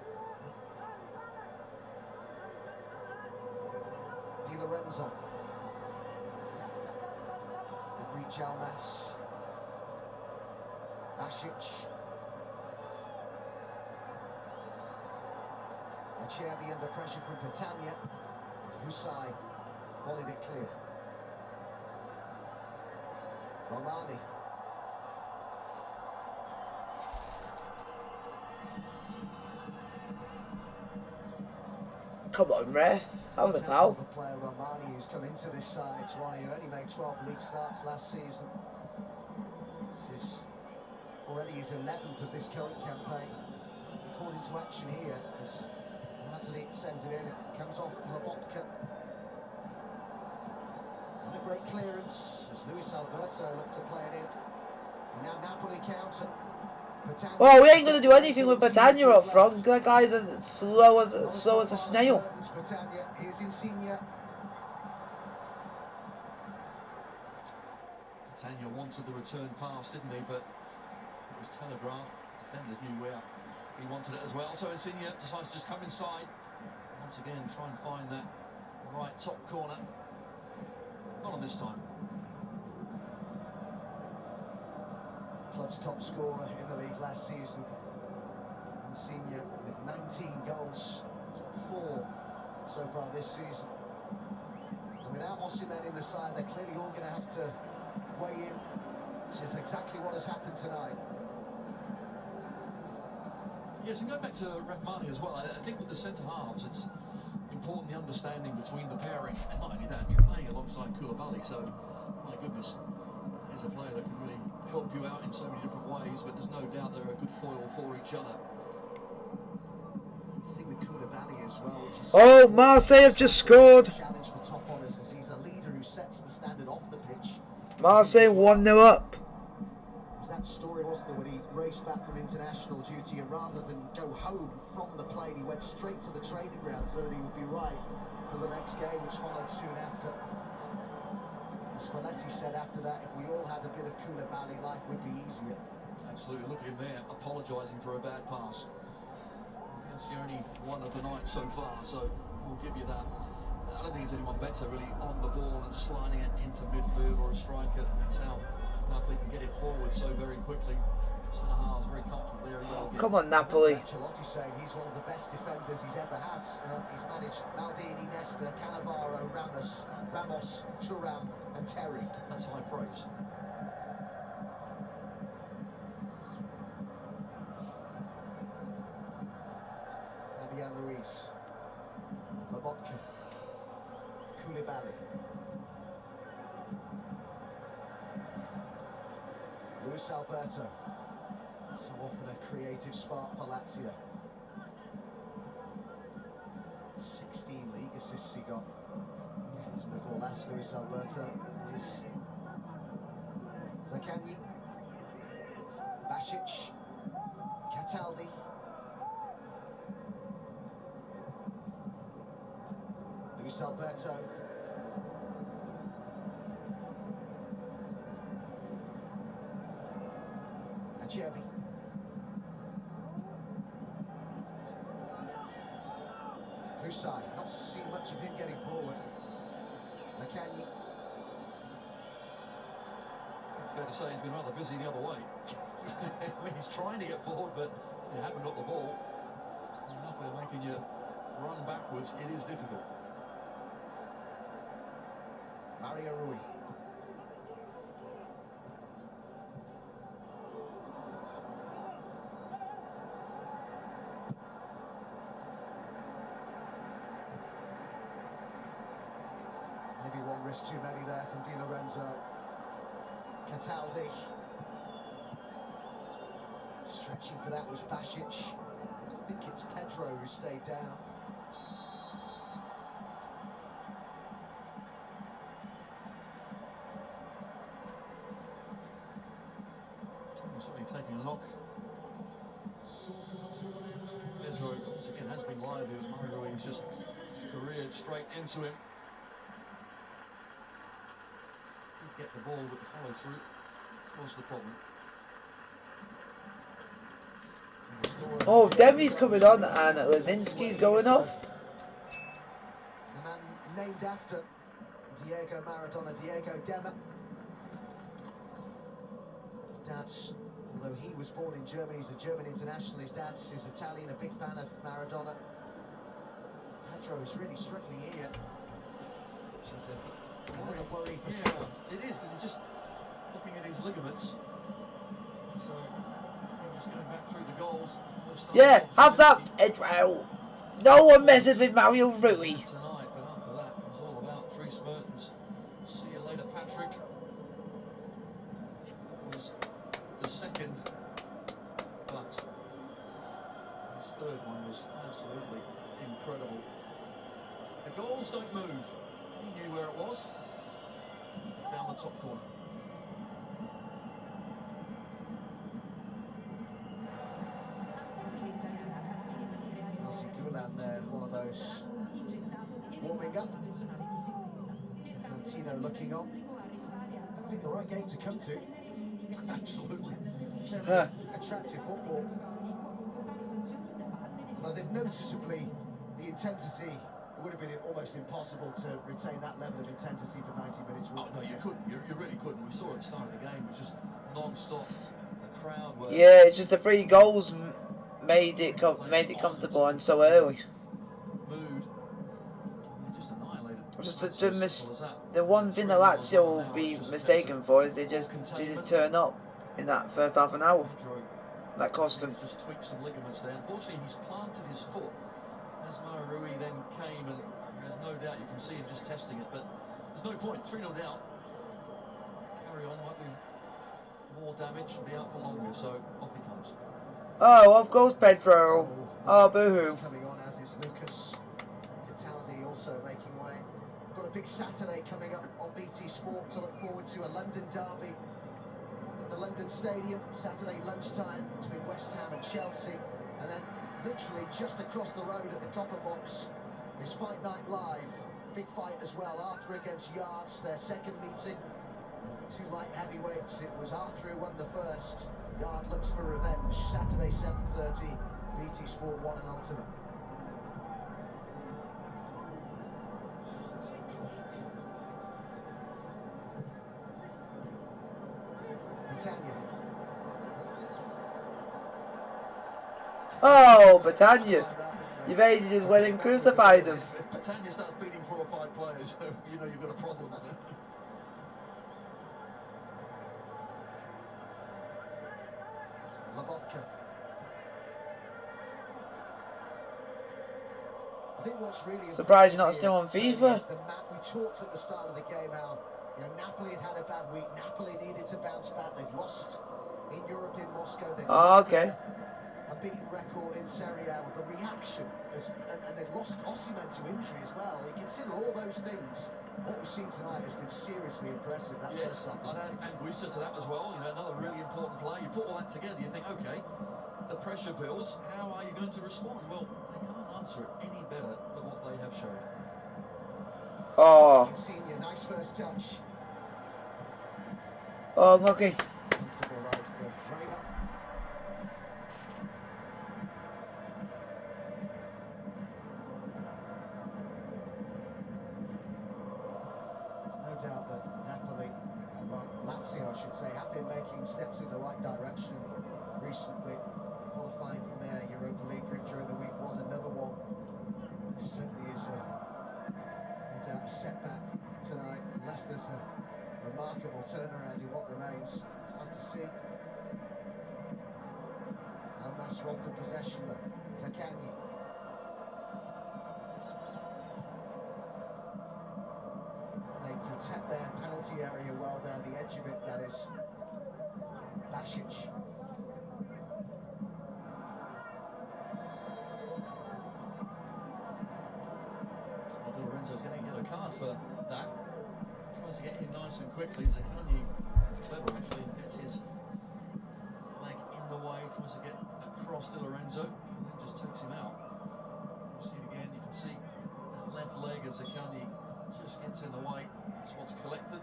Di Lorenzo. Did reach Elmas. Basic. Acerbi under pressure from Petagna. Husai volleyed it clear. Romani. Come on, ref. That was a foul. The player Romani, who's come into this side, one who only made 12 league starts last season. This is already his 11th of this current campaign. He called into action here as Napoli sends it in. It comes off Lobotka. And a great clearance as Luis Alberto looked to play it in. And now Napoli counter. Oh, we ain't gonna do anything with Petagna up front. That guy's as slow as a snail. Here's Insigne. Petagna wanted the return pass, didn't he? But it was telegraphed. Defenders knew where he wanted it as well. So Insigne decides to just come inside. Once again, try and find that right top corner. Not on this time. Club's top scorer in the league last season. Insigne with 19 goals. He's got 4 so far this season. And without Osimhen in the side, they're clearly all going to have to weigh in, which is exactly what has happened tonight. Yes, and going back to Rahmani as well, I think with the centre halves, it's important the understanding between the pairing, and not only that, you're playing alongside Koulibaly, so my goodness, he's a player that can really help you out in so many different ways, but there's no doubt they're a good foil for each other. I think with Koulibaly as well, which is Oh, Marseille have just scored. Challenge for top honours as he's a leader who sets the standard off the pitch. Marseille 1-0 up. It was that story, wasn't there, when he raced back from international duty and rather than go home from the plane, he went straight to the training ground so that he would be right for the next game, which followed soon after. Spalletti said after that, if we all had a bit of Koulibaly, life would be easier. Absolutely, look at him there, apologising for a bad pass. That's the only one of the night so far, so we'll give you that. I don't think there's anyone better really on the ball and sliding it into midfield or a striker. That's how Napoli can get it forward so very quickly. Centre halves very comfortable there. Come on, Napoli. Ancelotti's saying he's one of the best defenders he's ever had. He's managed Maldini, Nesta, Cannavaro, Ramos, Thuram and Terry. That's high praise. Fabian Ruiz, Lobotka, Koulibaly, Luis Alberto. So often a creative spark for Lazio. 16 league assists he got season before last. Luis Alberto is Zaccagni, Basic, Cataldi, Luis Alberto, Acerbi. Husai, not seen much of him getting forward. Zaccagni. It's fair to say he's been rather busy the other way. I mean, he's trying to get forward, but you haven't got the ball. Napoli making you run backwards. It is difficult. Mario Rui. Maybe one risk too many there from Di Lorenzo. Cataldi. Stretching for that was Basic. I think it's Pedro who stayed down. Certainly taking a knock. Pedro once again has been lively, but Mario Ruiz just careered straight into him. Did get the ball, but the follow through was the problem. Oh, Demi's coming on and Lazinski's going off. The man named after Diego Maradona, Diego Dema. His dad's Although he was born in Germany, he's a German international. His dad's is Italian, a big fan of Maradona. Pedro is really struggling here, which is another worry for Sport. It is, because he's just looking at his ligaments. So he's just going back through the goals. Yeah, have that, Pedro. No one messes with Mario Rui. Tonight, but after that, it was all about Dries Mertens. See you later, Patrick. Was the second, but his third one was absolutely incredible. The goals don't move. He knew where it was. Found the top corner. There, one of those warming up. Fantino looking on. I think the right game to come to. Absolutely. Attractive football. Although they've noticeably, the intensity, it would have been almost impossible to retain that level of intensity for 90 minutes. Oh no, you couldn't. You really couldn't. We saw at the start of the game, it was just non-stop. The crowd were... Yeah, it's just the 3 goals made it comfortable and so early. Mood. Just annihilated. Just the one thing that Lazio will be mistaken for is they just didn't turn up in that first half an hour. That cost them. Just tweaked some ligaments there. Unfortunately, he's planted his foot as Mario Rui then came, and there's no doubt you can see him just testing it. But there's no point. 3-0 down. Carry on. Might be more damage and be out for longer. So off he comes. Oh, of course, Pedro. Oh, boo-hoo. Coming on, as is Lucas. Cataldi also making way. Got a big Saturday coming up on BT Sport to look forward to, a London derby at the London Stadium, Saturday lunchtime between West Ham and Chelsea. And then literally just across the road at the Copper Box is Fight Night Live. Big fight as well, Arthur against Yards, their second meeting. 2 light heavyweights, it was Arthur who won the first. Yard looks for revenge. Saturday 7:30, BT Sport 1 and Ultimate. Britannia. Oh, Britannia. You basically just went and crucified them. If Britannia starts beating 4 or 5 players, you know you've got a problem. Labotka. I think what's really surprised you're not still on FIFA. We talked at the start of the game how Napoli had a bad week. Napoli needed to bounce back. They've lost in Europe, in Moscow. Oh, okay. A beaten record in Serie A. The reaction and they've lost Osimhen to injury as well. You consider all those things. What we've seen tonight has been seriously impressive. That yes, and Guisa to that as well. Another really important player. You put all that together, you think, okay, the pressure builds. How are you going to respond? Well, they can't answer it any better than what they have shown. Oh. Senior, nice first touch. Oh, lucky. Lazio, I should say, have been making steps in the right direction recently. Qualifying from their Europa League group during the week was another one. This certainly is no doubt a setback tonight, unless there's a remarkable turnaround in what remains. It's hard to see. Almas robbed the possession though. Zaccagni. They protect their penalty area well there, the edge of it, that is. Basic. Well, Lorenzo's going to get a card for that. Tries to get in nice and quickly. Zaccagni is clever, actually, gets his leg in the way, tries to get across to Lorenzo, and then just takes him out. You see it again, you can see that left leg as Zaccagni just gets in the way. That's what's collected.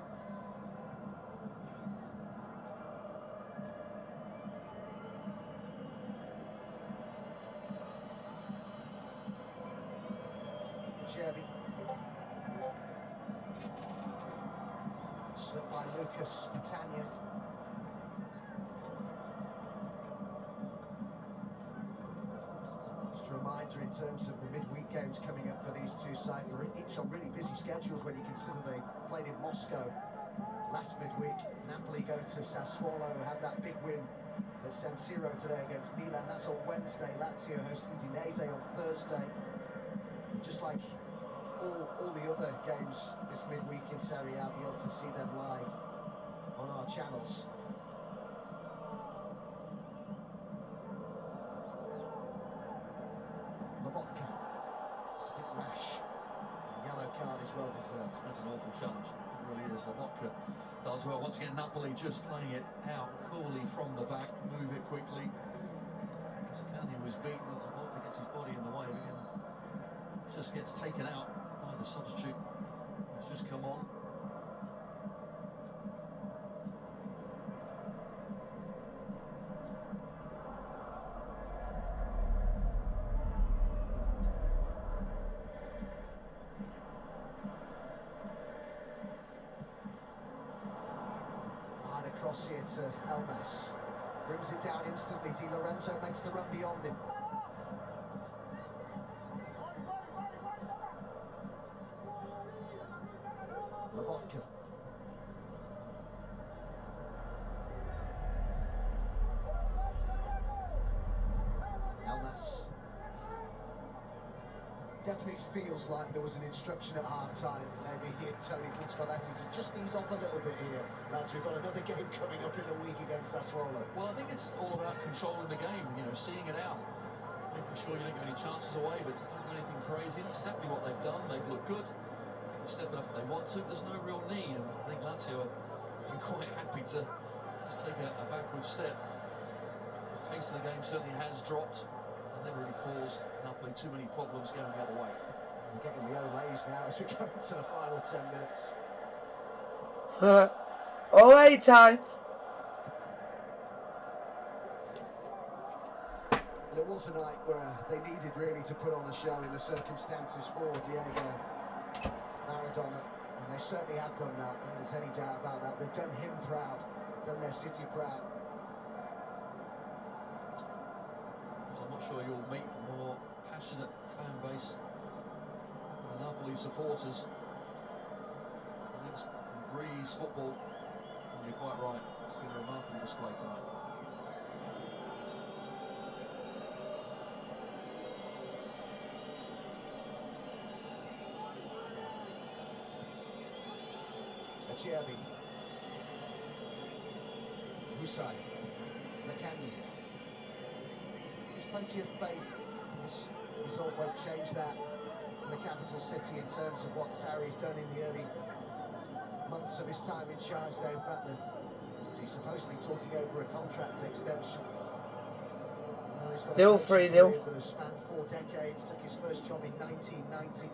Cherby. Slipped by Lucas Britannia. reminder in terms of the midweek games coming up for these two sides. They're each on really busy schedules when you consider they played in Moscow last midweek. Napoli go to Sassuolo, had that big win at San Siro today against Milan. That's on Wednesday. Lazio host Udinese on Thursday. And just like all the other games this midweek in Serie A, I'll be able to see them live on our channels. Lobotka. It's a bit rash. The yellow card is well deserved. That's an awful challenge. It really is. Lobotka does well. Once again, Napoli just playing it out coolly from the back, move it quickly. Sakani was beaten. Lobotka gets his body in the way again. Just gets taken out by the substitute who's just come on. Across here to Elmas, brings it down instantly. Di Lorenzo makes the run beyond him. Lobotka. Elmas. Definitely feels like there was an instruction at half-time, maybe here, Tony from Spalletti, to just ease off a little bit here. Lads, we've got another game coming up in a week against Sassuolo. Well, I think it's all about controlling the game, you know, seeing it out, making sure you don't give any chances away, but don't do anything crazy. That's exactly what they've done. They've looked good. They can step it up if they want to. There's no real need, and I think Lazio have been quite happy to just take a backward step. The pace of the game certainly has dropped. Never really caused Napoli too many problems going the other way. We're getting the Olays now as we go into the final 10 minutes. Olay time! Well, it was a night where they needed really to put on a show in the circumstances for Diego Maradona, and they certainly have done that. There's any doubt about that. They've done him proud, done their city proud. I'm not sure you'll meet a more passionate fan base than the Napoli supporters. Lives and breathes football, and you're quite right. It's been a remarkable display tonight. Acerbi. Husai. Zakani. There's plenty of faith. This result won't change that in the capital city in terms of what Sarri's done in the early months of his time in charge there. In fact, he's supposedly talking over a contract extension. Still 3-0. That has spanned 4 decades, took his first job in 1990.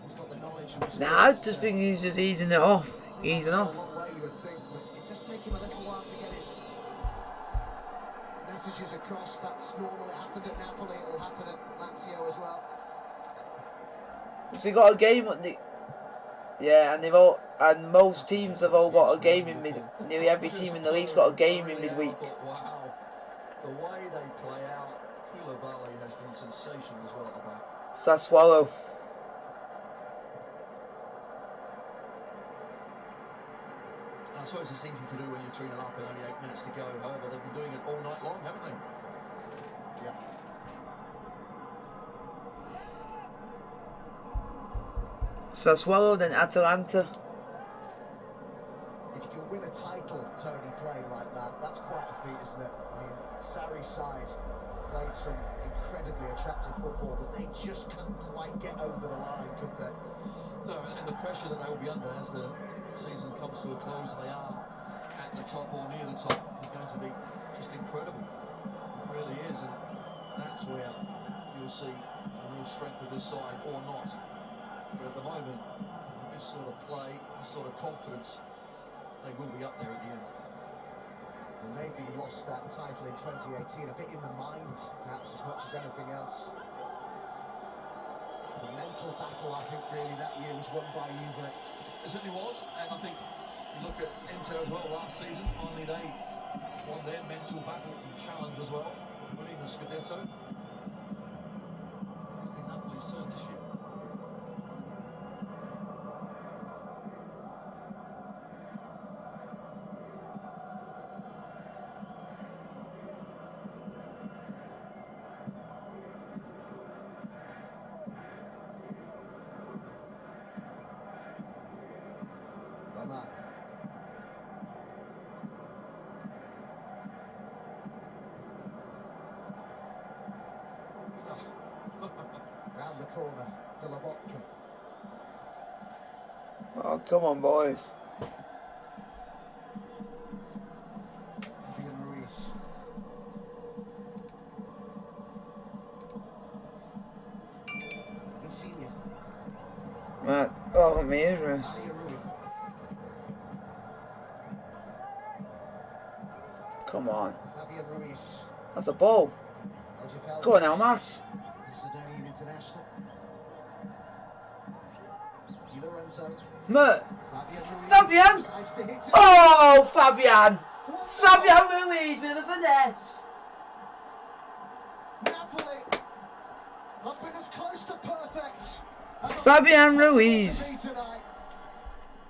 He's got the knowledge and the Nah, I just think he's just easing it off. Easing off. a long way, you would think, but it does take him a little while to get his messages across. That's normal. It happened at Napoli. It'll happen at Lazio as well. They got a game at the... Yeah, and most teams have all got a game in nearly every team in the league's got a game in midweek. Wow, the way they play out, Koulibaly has been sensational as well at the back. Sassuolo. I suppose it's easy to do when you're 3-0 up and only 8 minutes to go. However, they've been doing it all night long, haven't they? Yeah. Sassuolo, then Atalanta. If you can win a title, Tony, playing like that, that's quite a feat, isn't it? I mean, Sarri's side played some incredibly attractive football, but they just couldn't quite get over the line, could they? No, and the pressure that they will be under as the season comes to a close, they are at the top or near the top, is going to be just incredible. It really is, and that's where you'll see a real strength of this side or not. But at the moment, with this sort of play, this sort of confidence, they will be up there at the end. They maybe lost that title in 2018, a bit in the mind, perhaps as much as anything else. The mental battle, I think, really that year was won by Juve. It certainly was, and I think you look at Inter as well last season, finally they won their mental battle and challenge as well. winning the Scudetto. It'll be Napoli's turn this year. Round the corner to Lobotka. Oh, come on, boys. Fabian Ruiz. Insigne. Right. Oh, me Israel. Mario Rui. Come on. Fabian Ruiz. That's a ball. Go on, Almas. Macedonian international. Di Lorenzo. Fabian! Tries to hit it. Oh, Fabian! Fabian Ruiz with a finesse. Napoli have been as close to perfect as Fabian Ruiz. tonight.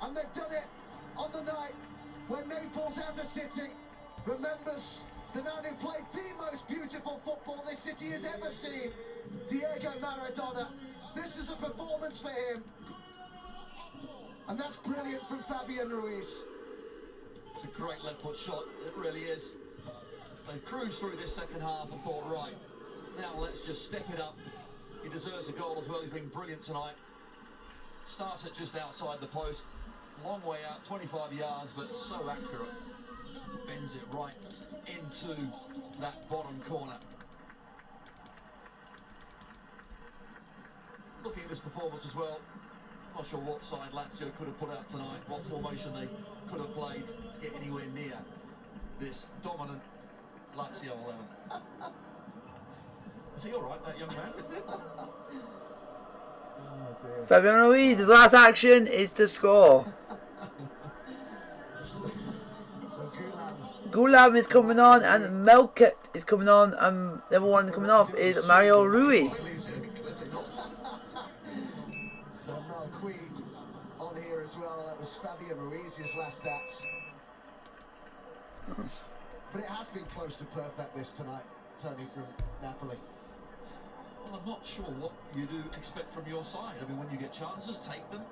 And they've done it on the night when Naples as a city remembers the man who played the most beautiful football this city has ever seen, Diego Maradona. This is a performance for him. And that's brilliant from Fabian Ruiz. It's a great left foot shot, it really is. They cruised through this second half and thought, right, now let's just step it up. He deserves a goal as well, he's been brilliant tonight. Starts it just outside the post, long way out, 25 yards, but so accurate. Bends it right into that bottom corner. Looking at this performance as well, not sure what side Lazio could have put out tonight, what formation they could have played to get anywhere near this dominant Lazio 11. Is he alright, that young man? Oh dear. Fabian Ruiz's last action is to score. So Gulam is coming on and Melket is coming on, and the other one coming off is Mario Rui. So Malqui on here as well. That was Fabian Ruiz's last stats. But it has been close to perfect this tonight, Tony, from Napoli. Well, I'm not sure what you do expect from your side. I mean, when you get chances, take them.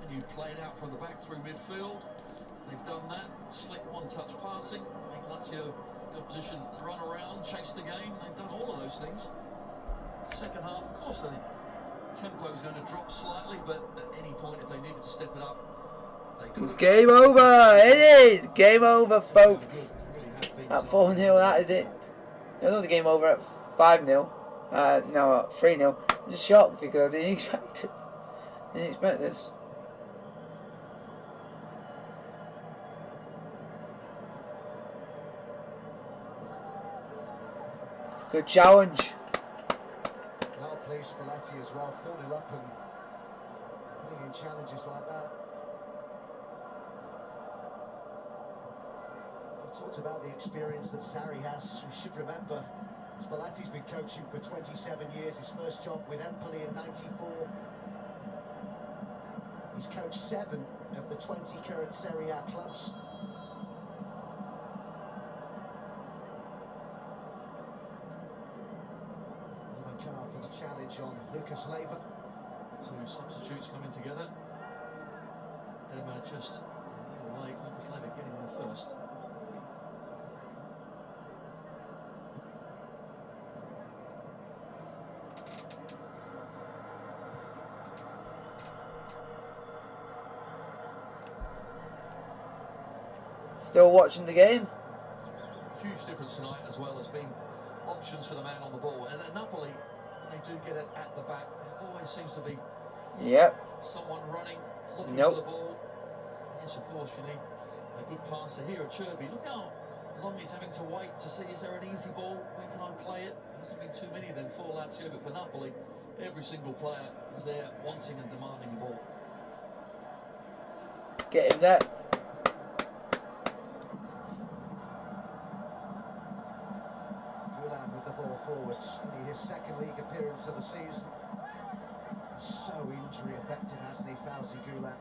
And you play it out from the back through midfield. They've done that. Slick one-touch passing. Make Lazio the opposition run around, chase the game. They've done all of those things. Second half, of course, the tempo is going to drop slightly, but at any point, if they needed to step it up, they could have. Game over! It is! Game over, folks. At 4-0, that is it. There was a game over at 5-0. No, 3-0. I'm just shocked because I didn't expect it. Didn't expect this. Good challenge. Well played Spalletti as well, 4-0 up and putting in challenges like that. We talked about the experience that Sarri has. We should remember Spalletti's been coaching for 27 years, his first job with Empoli in '94. He's coached 7 of the 20 current Serie A clubs. Yellow card for the challenge on Lucas Leiva. Two substitutes coming together. Dema just a little late. Lucas Leiva getting there first. Still watching the game. Huge difference tonight, as well as being options for the man on the ball. And at Napoli, when they do get it at the back, there always seems to be someone running, looking for the ball. Yes, of course, you need a good passer here at Cherby. Look how long he's having to wait to see, is there an easy ball? Where can I play it? There hasn't been too many then for Lazio, but for Napoli, every single player is there wanting and demanding the ball. Get him there. Gulam with his second league appearance of the season. So injury affected, hasn't he, Fauzi Goulat?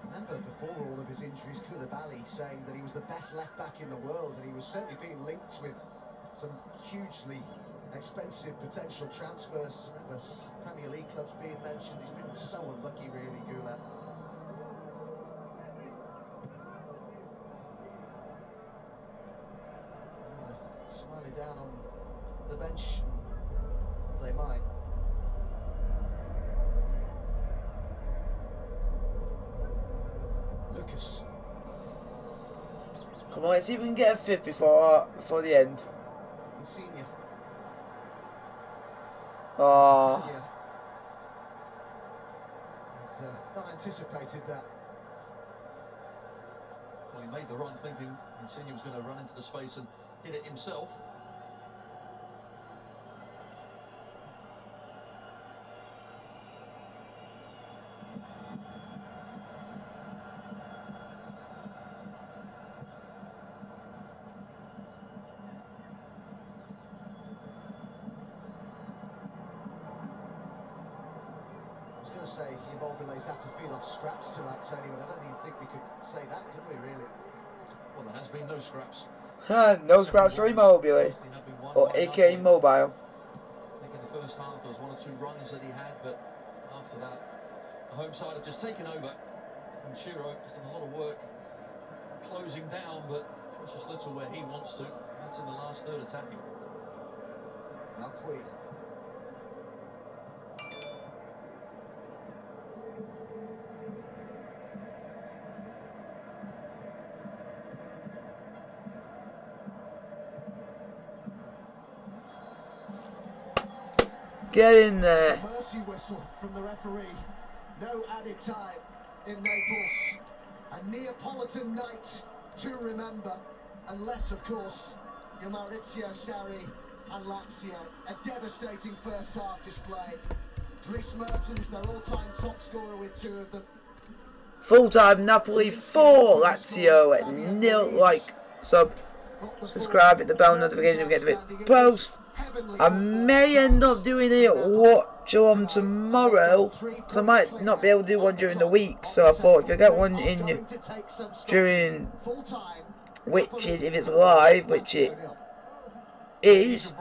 Remember, before all of his injuries, Koulibaly saying that he was the best left-back in the world, and he was certainly being linked with some hugely expensive potential transfers. Remember, Premier League clubs being mentioned. He's been so unlucky, really, Goulat. Smiling down on the bench, well, they might. Lucas. Come on, let's see if we can get a fifth before the end. Insigne. Oh. Not anticipated that. Well, he made the run thinking Insigne was going to run into the space and hit it himself. I was going to say Immobile's had to feel off scraps tonight, Tony, but I don't even think we could say that, could we, really? Well, there has been no scraps. No scraps for Immobile. Or aka Mobile. I think in the first half there was 1 or 2 runs that he had, but after that, the home side have just taken over. And Shiro has done a lot of work closing down, but precious little where he wants to. That's in the last third attacking. Malqui. Get in there. Mercy whistle from the referee. No added time in Naples. A Neapolitan night to remember. Unless, of course, your Maurizio Sarri and Lazio. A devastating first half display. Dries Mertens, their all-time top scorer with 2 of them. Full-time Napoli 4, Lazio at 0. Like, sub, subscribe, hit the bell notification to get the post. I may end up doing a watch-along tomorrow, because I might not be able to do one during the week. So I thought if I get one in during, which is, if it's live, which it is,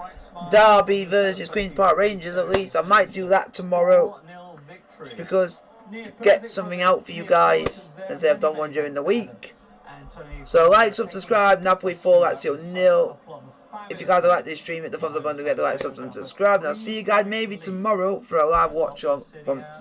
Derby versus Queen's Park Rangers, at least I might do that tomorrow, just because to get something out for you guys, as I've done one during the week. So like, subscribe, Napoli 4, Lazio 0. If you guys like this stream, hit the thumbs up button to get the like, subscribe, and I'll see you guys maybe tomorrow for a live watch on from